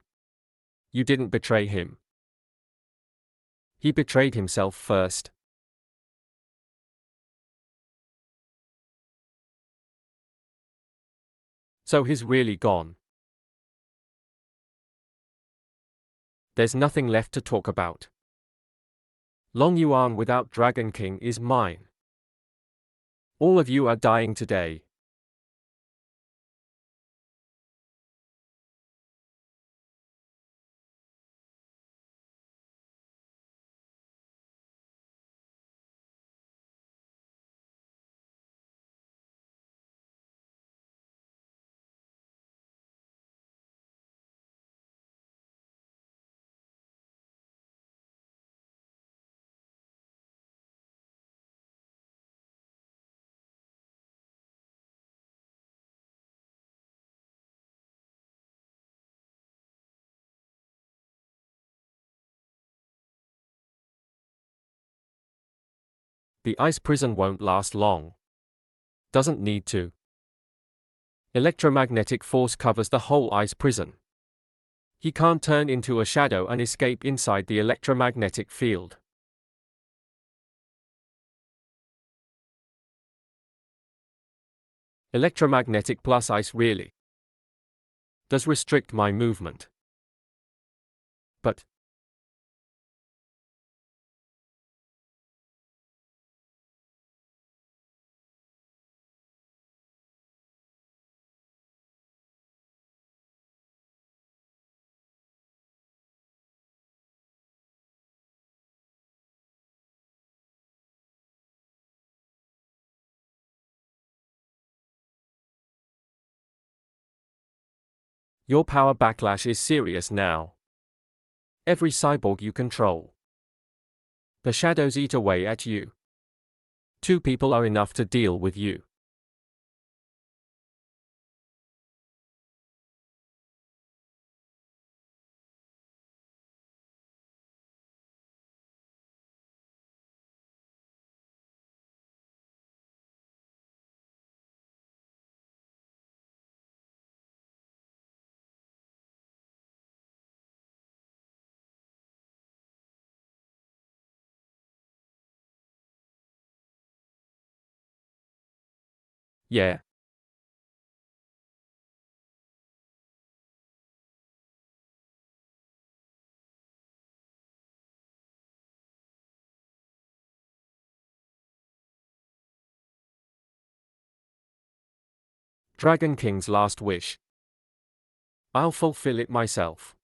You didn't betray him. He betrayed himself first. So he's really gone. There's nothing left to talk about. Long Yuan without Dragon King is mine. All of you are dying today. The ice prison won't last long. Doesn't need to. Electromagnetic force covers the whole ice prison. He can't turn into a shadow and escape inside the electromagnetic field. Electromagnetic plus ice really does restrict my movement. But your power backlash is serious now. Every cyborg you control. The shadows eat away at you. 2 people are enough to deal with you. Yeah. Dragon King's last wish. I'll fulfill it myself.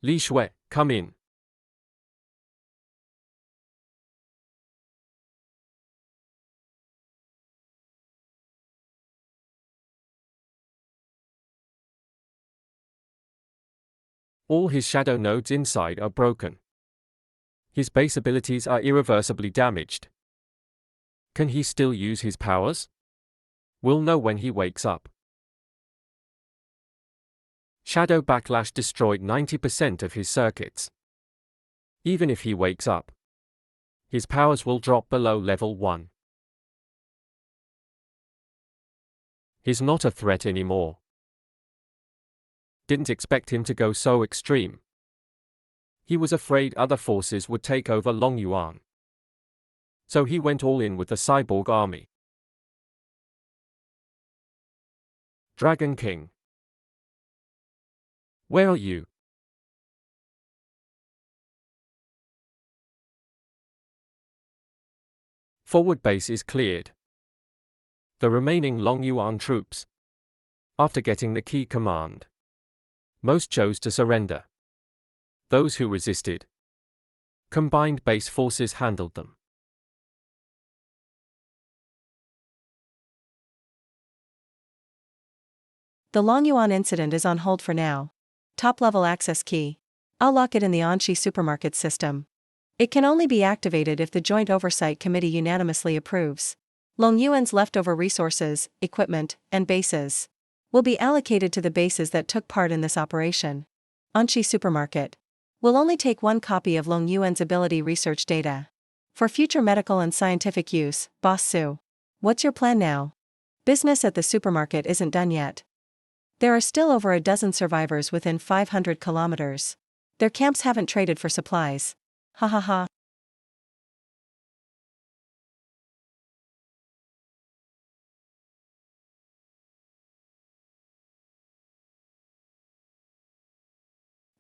Li Shui, come in. All his shadow nodes inside are broken. His base abilities are irreversibly damaged. Can he still use his powers? We'll know when he wakes up. Shadow Backlash destroyed 90% of his circuits. Even if he wakes up, his powers will drop below level 1. He's not a threat anymore. Didn't expect him to go so extreme. He was afraid other forces would take over Long Yuan. So he went all in with the cyborg army. Dragon King. Where are you? Forward base is cleared. The remaining Long Yuan troops, after getting the key command, most chose to surrender. Those who resisted, combined base forces handled them. The Longyuan incident is on hold for now. Top-level access key. I'll lock it in the Anxi supermarket system. It can only be activated if the Joint Oversight Committee unanimously approves. Longyuan's leftover resources, equipment, and bases will be allocated to the bases that took part in this operation. Anxi supermarket will only take one copy of Longyuan's ability research data for future medical and scientific use. Boss Su, what's your plan now? Business at the supermarket isn't done yet. There are still over a dozen survivors within 500 kilometers. Their camps haven't traded for supplies. Ha ha ha.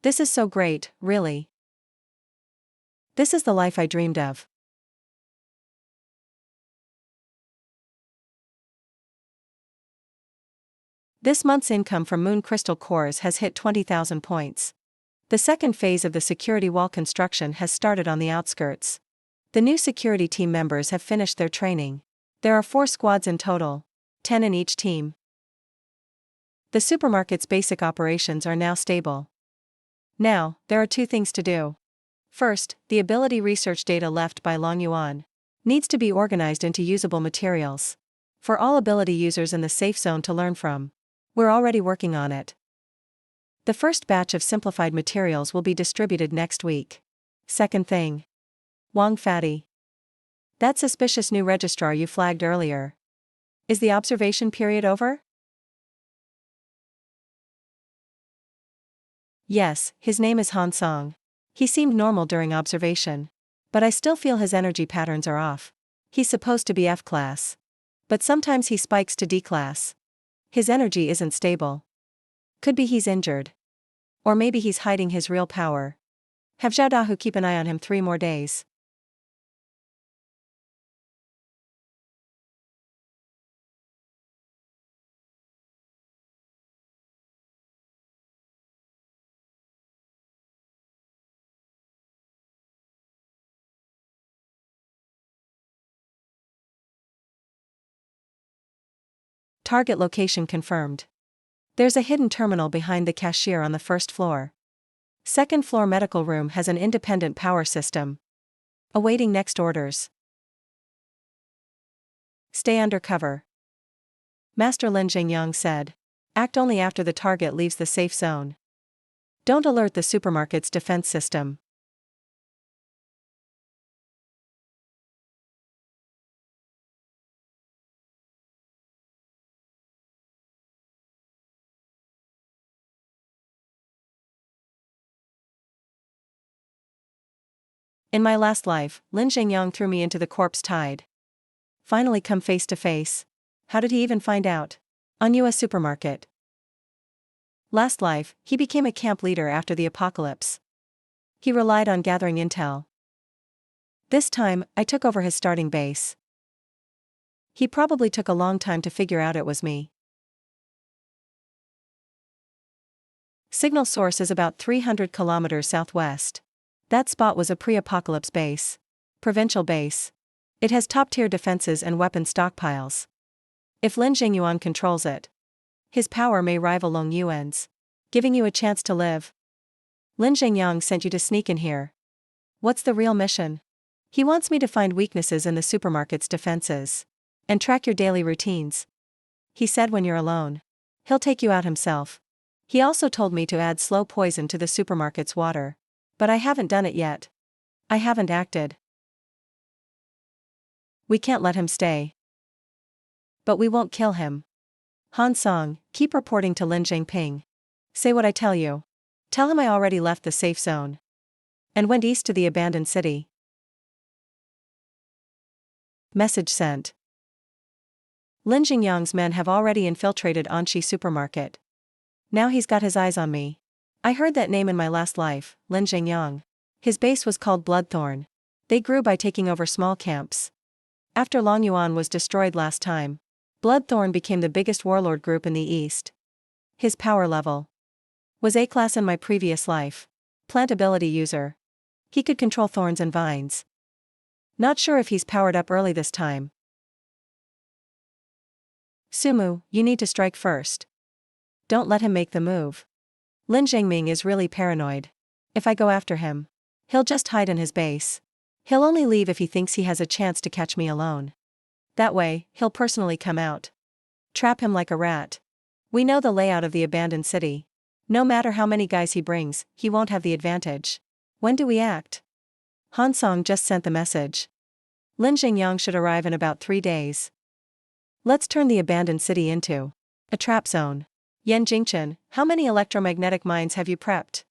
This is so great, really. This is the life I dreamed of. This month's income from moon crystal cores has hit 20,000 points. The second phase of the security wall construction has started on the outskirts. The new security team members have finished their training. There are 4 squads in total, 10 in each team. The supermarket's basic operations are now stable. Now, there are 2 things to do. First, the ability research data left by Longyuan needs to be organized into usable materials for all ability users in the safe zone to learn from. We're already working on it. The first batch of simplified materials will be distributed next week. Second thing. Wang Fatty. That suspicious new registrar you flagged earlier. Is the observation period over? Yes, his name is Han Song. He seemed normal during observation. But I still feel his energy patterns are off. He's supposed to be F-class. But sometimes he spikes to D-class. His energy isn't stable. Could be he's injured. Or maybe he's hiding his real power. Have Zhao Dahu keep an eye on him 3 more days. Target location confirmed. There's a hidden terminal behind the cashier on the 1st floor. 2nd floor medical room has an independent power system. Awaiting next orders. Stay under cover. Master Lin Jingyang said. Act only after the target leaves the safe zone. Don't alert the supermarket's defense system. In my last life, Lin Zhengyang threw me into the corpse tide. Finally come face to face. How did he even find out? On US supermarket. Last life, he became a camp leader after the apocalypse. He relied on gathering intel. This time, I took over his starting base. He probably took a long time to figure out it was me. Signal source is about 300 kilometers southwest. That spot was a pre-apocalypse base. Provincial base. It has top-tier defenses and weapon stockpiles. If Lin Zhengyuan controls it, his power may rival Long Yuan's, giving you a chance to live. Lin Zhengyang sent you to sneak in here. What's the real mission? He wants me to find weaknesses in the supermarket's defenses and track your daily routines. He said when you're alone, he'll take you out himself. He also told me to add slow poison to the supermarket's water. But I haven't done it yet. I haven't acted. We can't let him stay. But we won't kill him. Han Song, keep reporting to Lin Zhengping. Say what I tell you. Tell him I already left the safe zone and went east to the abandoned city. Message sent. Lin Zhengyang's men have already infiltrated Anxi supermarket. Now he's got his eyes on me. I heard that name in my last life, Lin Zhengyang. His base was called Bloodthorn. They grew by taking over small camps. After Long Yuan was destroyed last time, Bloodthorn became the biggest warlord group in the east. His power level was A-class in my previous life. Plant ability user. He could control thorns and vines. Not sure if he's powered up early this time. Sumu, you need to strike first. Don't let him make the move. Lin Zhengming is really paranoid. If I go after him, he'll just hide in his base. He'll only leave if he thinks he has a chance to catch me alone. That way, he'll personally come out. Trap him like a rat. We know the layout of the abandoned city. No matter how many guys he brings, he won't have the advantage. When do we act? Han Song just sent the message. Lin Zhengyang should arrive in about 3 days. Let's turn the abandoned city into a trap zone. Yan Jingchen, how many electromagnetic mines have you prepped?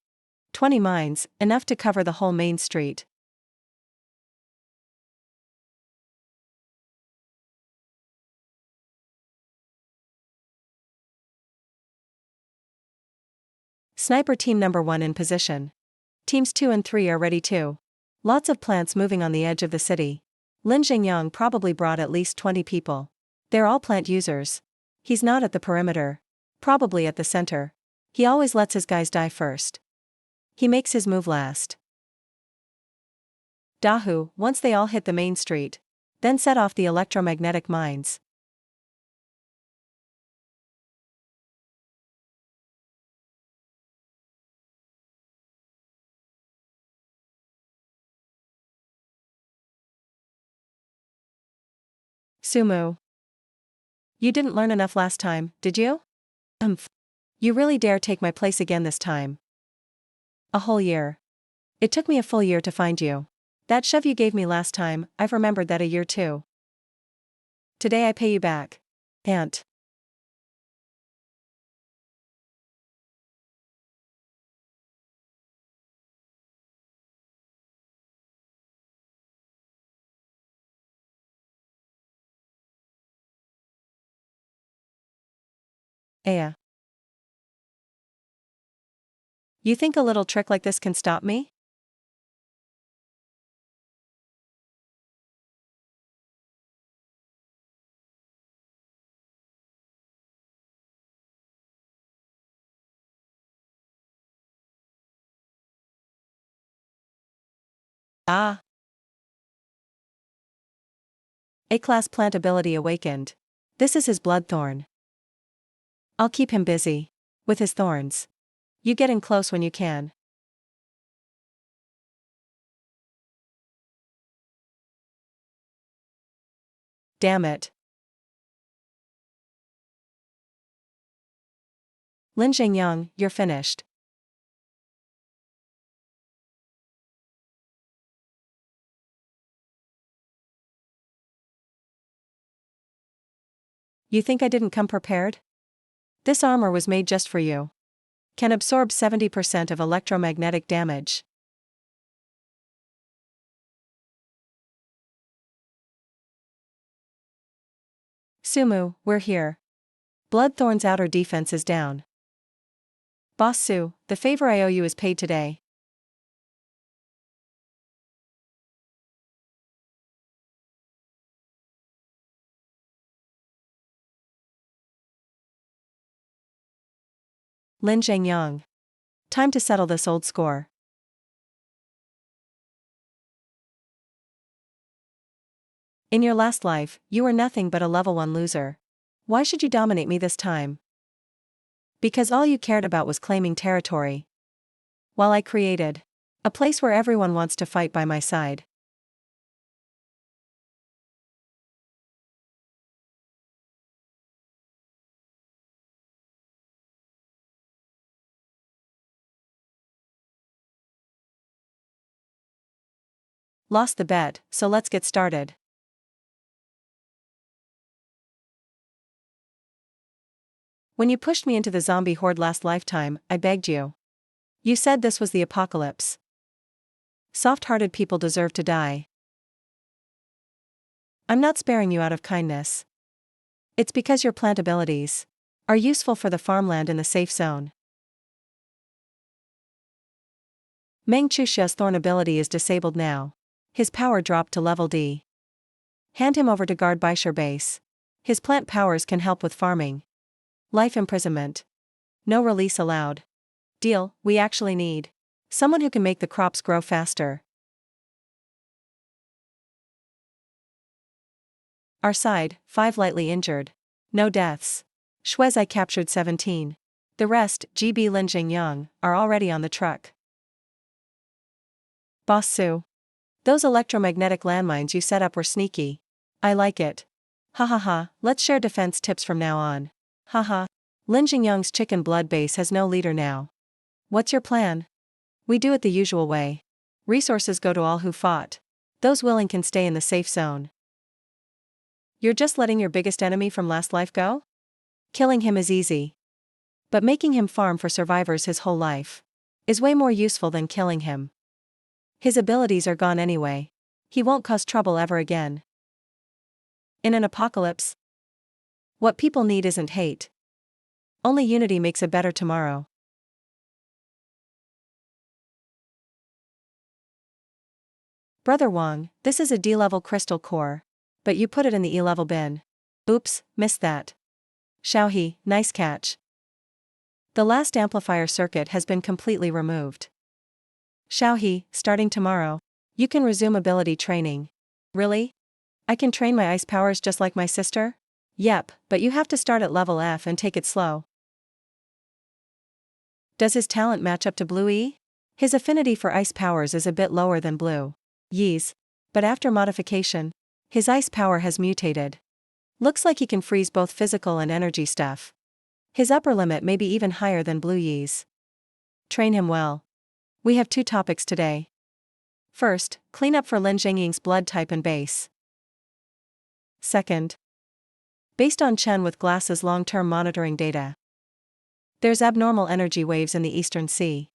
20 mines, enough to cover the whole main street. Sniper team number 1 in position. Teams 2 and 3 are ready too. Lots of plants moving on the edge of the city. Lin Zhengyang probably brought at least 20 people. They're all plant users. He's not at the perimeter. Probably at the center. He always lets his guys die first. He makes his move last. Dahu, once they all hit the main street, then set off the electromagnetic mines. Sumu. You didn't learn enough last time, did you? You really dare take my place again this time. A whole year. It took me a full year to find you. That shove you gave me last time, I've remembered that a year too. Today I pay you back. Ant. Aya. You think a little trick like this can stop me? Ah. A-class plant ability awakened. This is his bloodthorn. I'll keep him busy with his thorns. You get in close when you can. Damn it. Lin Zhengyang, you're finished. You think I didn't come prepared? This armor was made just for you. Can absorb 70% of electromagnetic damage. Sumu, we're here. Bloodthorn's outer defense is down. Boss Su, the favor I owe you is paid today. Lin Zhengyang. Time to settle this old score. In your last life, you were nothing but a level 1 loser. Why should you dominate me this time? Because all you cared about was claiming territory. While I created a place where everyone wants to fight by my side. Lost the bet, so let's get started. When you pushed me into the zombie horde last lifetime, I begged you. You said this was the apocalypse. Soft-hearted people deserve to die. I'm not sparing you out of kindness. It's because your plant abilities are useful for the farmland in the safe zone. Meng Chuxia's thorn ability is disabled now. His power dropped to level D. Hand him over to guard Baisher base. His plant powers can help with farming. Life imprisonment. No release allowed. Deal, we actually need someone who can make the crops grow faster. Our side, 5 lightly injured. No deaths. Shuezai captured 17. The rest, GB Lin Zhengyang, are already on the truck. Boss Su. Those electromagnetic landmines you set up were sneaky. I like it. Ha ha ha, let's share defense tips from now on. Haha. Lin Zhengyang's chicken blood base has no leader now. What's your plan? We do it the usual way. Resources go to all who fought. Those willing can stay in the safe zone. You're just letting your biggest enemy from last life go? Killing him is easy. But making him farm for survivors his whole life is way more useful than killing him. His abilities are gone anyway. He won't cause trouble ever again. In an apocalypse, what people need isn't hate. Only unity makes a better tomorrow. Brother Wang, this is a D-level crystal core. But you put it in the E-level bin. Oops, missed that. Xiaohe, nice catch. The last amplifier circuit has been completely removed. Xiaohe, starting tomorrow, you can resume ability training. Really? I can train my ice powers just like my sister? Yep, but you have to start at level F and take it slow. Does his talent match up to Blue E? His affinity for ice powers is a bit lower than Blue Yi's, but after modification, his ice power has mutated. Looks like he can freeze both physical and energy stuff. His upper limit may be even higher than Blue Yi's. Train him well. We have 2 topics today. First, clean up for Lin Zhengyang's blood type and base. Second, based on Chen with Glass's long-term monitoring data, there's abnormal energy waves in the Eastern Sea.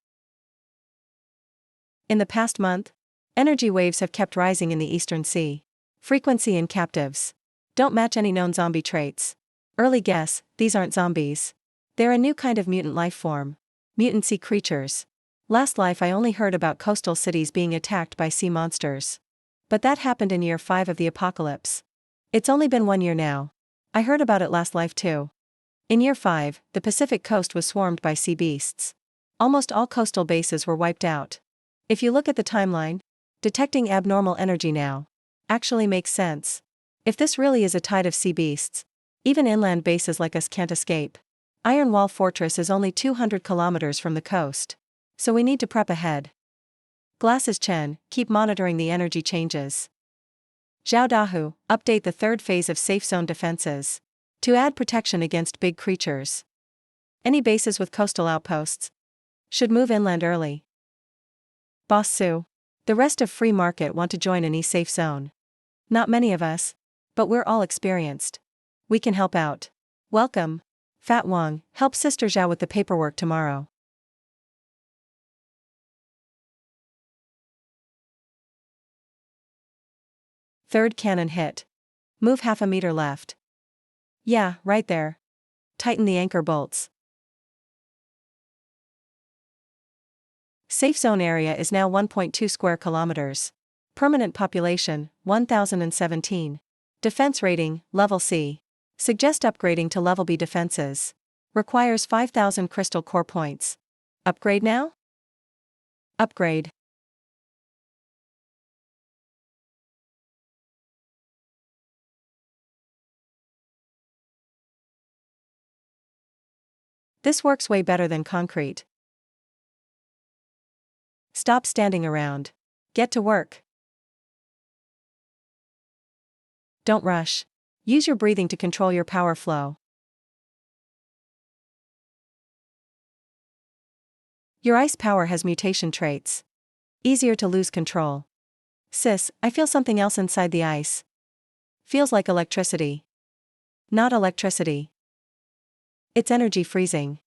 In the past month, energy waves have kept rising in the Eastern Sea. Frequency in captives don't match any known zombie traits. Early guess, these aren't zombies. They're a new kind of mutant life form. Mutant sea creatures. Last life I only heard about coastal cities being attacked by sea monsters. But that happened in year 5 of the apocalypse. It's only been 1 year now. I heard about it last life too. In year 5, the Pacific coast was swarmed by sea beasts. Almost all coastal bases were wiped out. If you look at the timeline, detecting abnormal energy now actually makes sense. If this really is a tide of sea beasts, even inland bases like us can't escape. Iron Wall Fortress is only 200 kilometers from the coast. So we need to prep ahead. Glasses Chen, keep monitoring the energy changes. Zhao Dahu, update the 3rd phase of safe zone defenses to add protection against big creatures. Any bases with coastal outposts should move inland early. Boss Su, the rest of Free Market want to join an E-safe zone. Not many of us, but we're all experienced. We can help out. Welcome. Fat Wang, help Sister Zhao with the paperwork tomorrow. Third cannon hit. Move half a meter left. Yeah, right there. Tighten the anchor bolts. Safe zone area is now 1.2 square kilometers. Permanent population, 1017. Defense rating, level C. Suggest upgrading to level B defenses. Requires 5,000 crystal core points. Upgrade now? Upgrade. This works way better than concrete. Stop standing around. Get to work. Don't rush. Use your breathing to control your power flow. Your ice power has mutation traits. Easier to lose control. Sis, I feel something else inside the ice. Feels like electricity. Not electricity. It's energy freezing.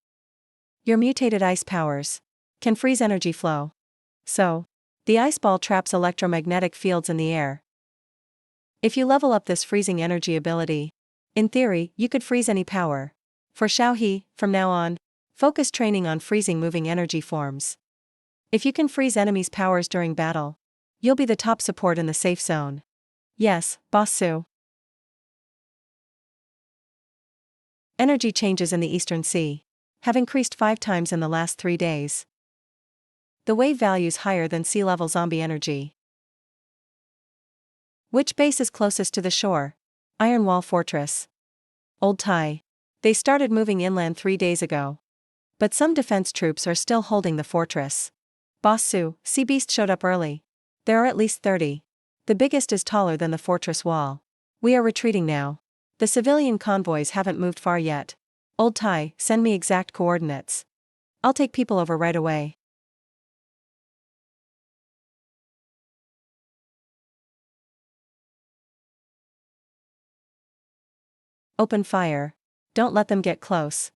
Your mutated ice powers can freeze energy flow. So, the ice ball traps electromagnetic fields in the air. If you level up this freezing energy ability, in theory, you could freeze any power. For Xiaohe, from now on, focus training on freezing moving energy forms. If you can freeze enemies' powers during battle, you'll be the top support in the safe zone. Yes, Boss Su. Energy changes in the Eastern Sea have increased 5 times in the last 3 days. The wave value's higher than sea level zombie energy. Which base is closest to the shore? Iron Wall Fortress. Old Tai. They started moving inland 3 days ago. But some defense troops are still holding the fortress. Boss Su, Sea Beast showed up early. There are at least 30. The biggest is taller than the fortress wall. We are retreating now. The civilian convoys haven't moved far yet. Old Tai, send me exact coordinates. I'll take people over right away. Open fire. Don't let them get close.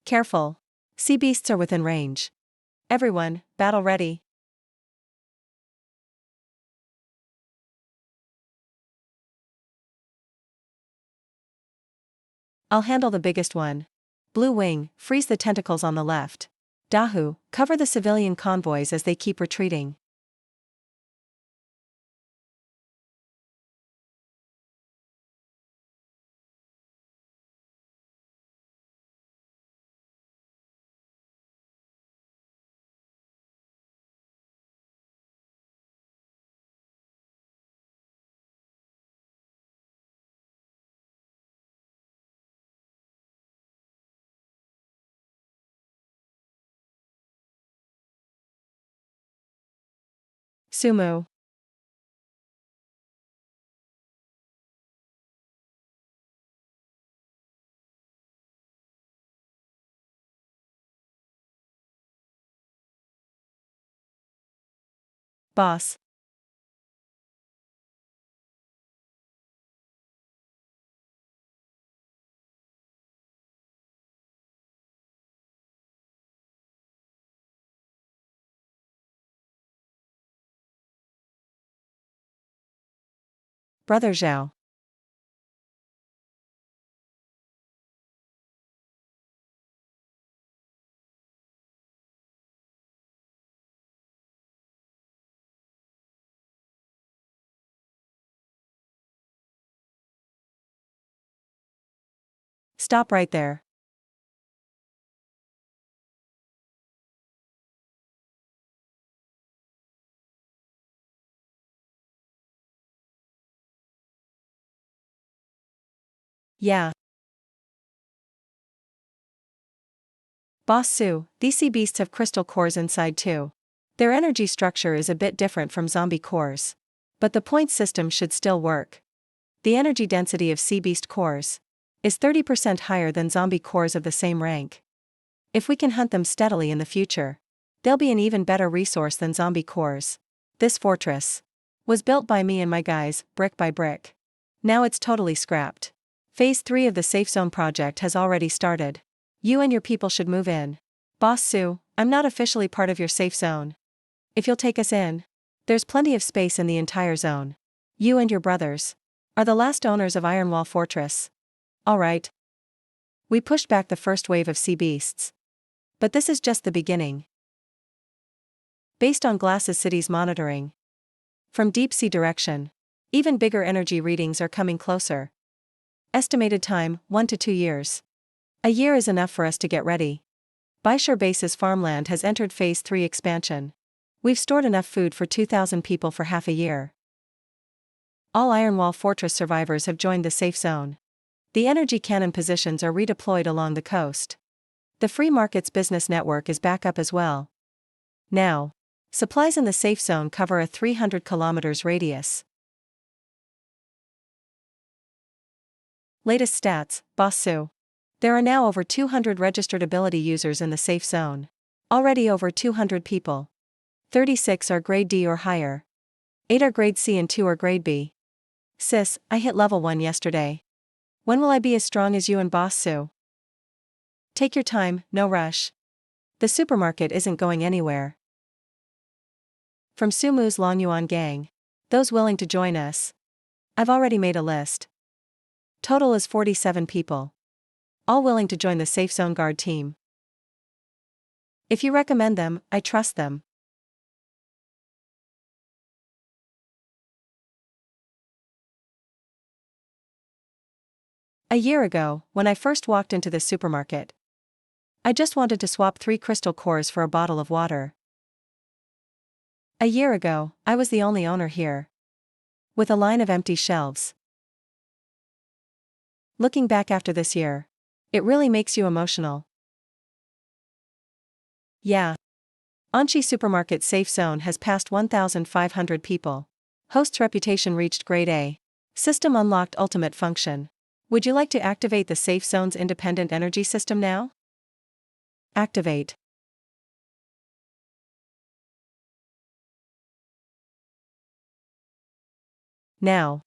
Careful. Sea beasts are within range. Everyone, battle ready. I'll handle the biggest one. Blue Wing, freeze the tentacles on the left. Dahu, cover the civilian convoys as they keep retreating. Sumu. Boss. Brother Zhao. Stop right there. Yeah. Boss Su, these sea beasts have crystal cores inside too. Their energy structure is a bit different from zombie cores. But the point system should still work. The energy density of sea beast cores is 30% higher than zombie cores of the same rank. If we can hunt them steadily in the future, they'll be an even better resource than zombie cores. This fortress was built by me and my guys, brick by brick. Now it's totally scrapped. Phase 3 of the Safe Zone project has already started. You and your people should move in. Boss Su, I'm not officially part of your safe zone. If you'll take us in, there's plenty of space in the entire zone. You and your brothers are the last owners of Ironwall Fortress. Alright. We pushed back the first wave of sea beasts. But this is just the beginning. Based on Glass's city's monitoring from deep sea direction, even bigger energy readings are coming closer. Estimated time, 1 to 2 years. A year is enough for us to get ready. Byshore Base's farmland has entered Phase 3 expansion. We've stored enough food for 2,000 people for half a year. All Ironwall Fortress survivors have joined the safe zone. The energy cannon positions are redeployed along the coast. The free market's business network is back up as well. Now, supplies in the safe zone cover a 300 kilometers radius. Latest stats, Boss Sue. There are now over 200 registered ability users in the safe zone. Already over 200 people. 36 are grade D or higher. 8 are grade C and 2 are grade B. Sis, I hit level 1 yesterday. When will I be as strong as you and Boss Sue? Take your time, no rush. The supermarket isn't going anywhere. From Sumu's Longyuan gang. Those willing to join us. I've already made a list. Total is 47 people. All willing to join the Safe Zone Guard team. If you recommend them, I trust them. A year ago, when I first walked into the supermarket, I just wanted to swap 3 crystal cores for a bottle of water. A year ago, I was the only owner here, with a line of empty shelves. Looking back after this year, it really makes you emotional. Yeah. Anshi Supermarket Safe Zone has passed 1,500 people. Host's reputation reached grade A. System unlocked ultimate function. Would you like to activate the Safe Zone's independent energy system now? Activate. Now.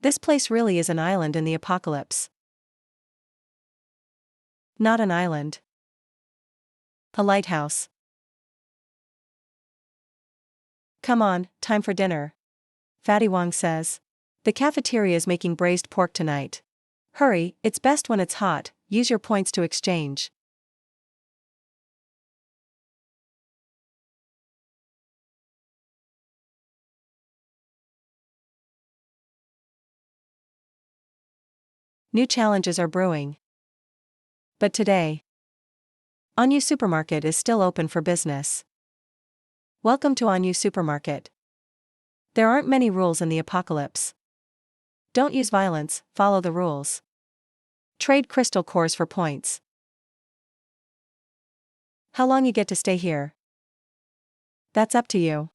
This place really is an island in the apocalypse. Not an island. A lighthouse. Come on, time for dinner. Fatty Wong says. The cafeteria is making braised pork tonight. Hurry, it's best when it's hot, use your points to exchange. New challenges are brewing. But today, Anyu Supermarket is still open for business. Welcome to Anyu Supermarket. There aren't many rules in the apocalypse. Don't use violence, follow the rules. Trade crystal cores for points. How long you get to stay here? That's up to you.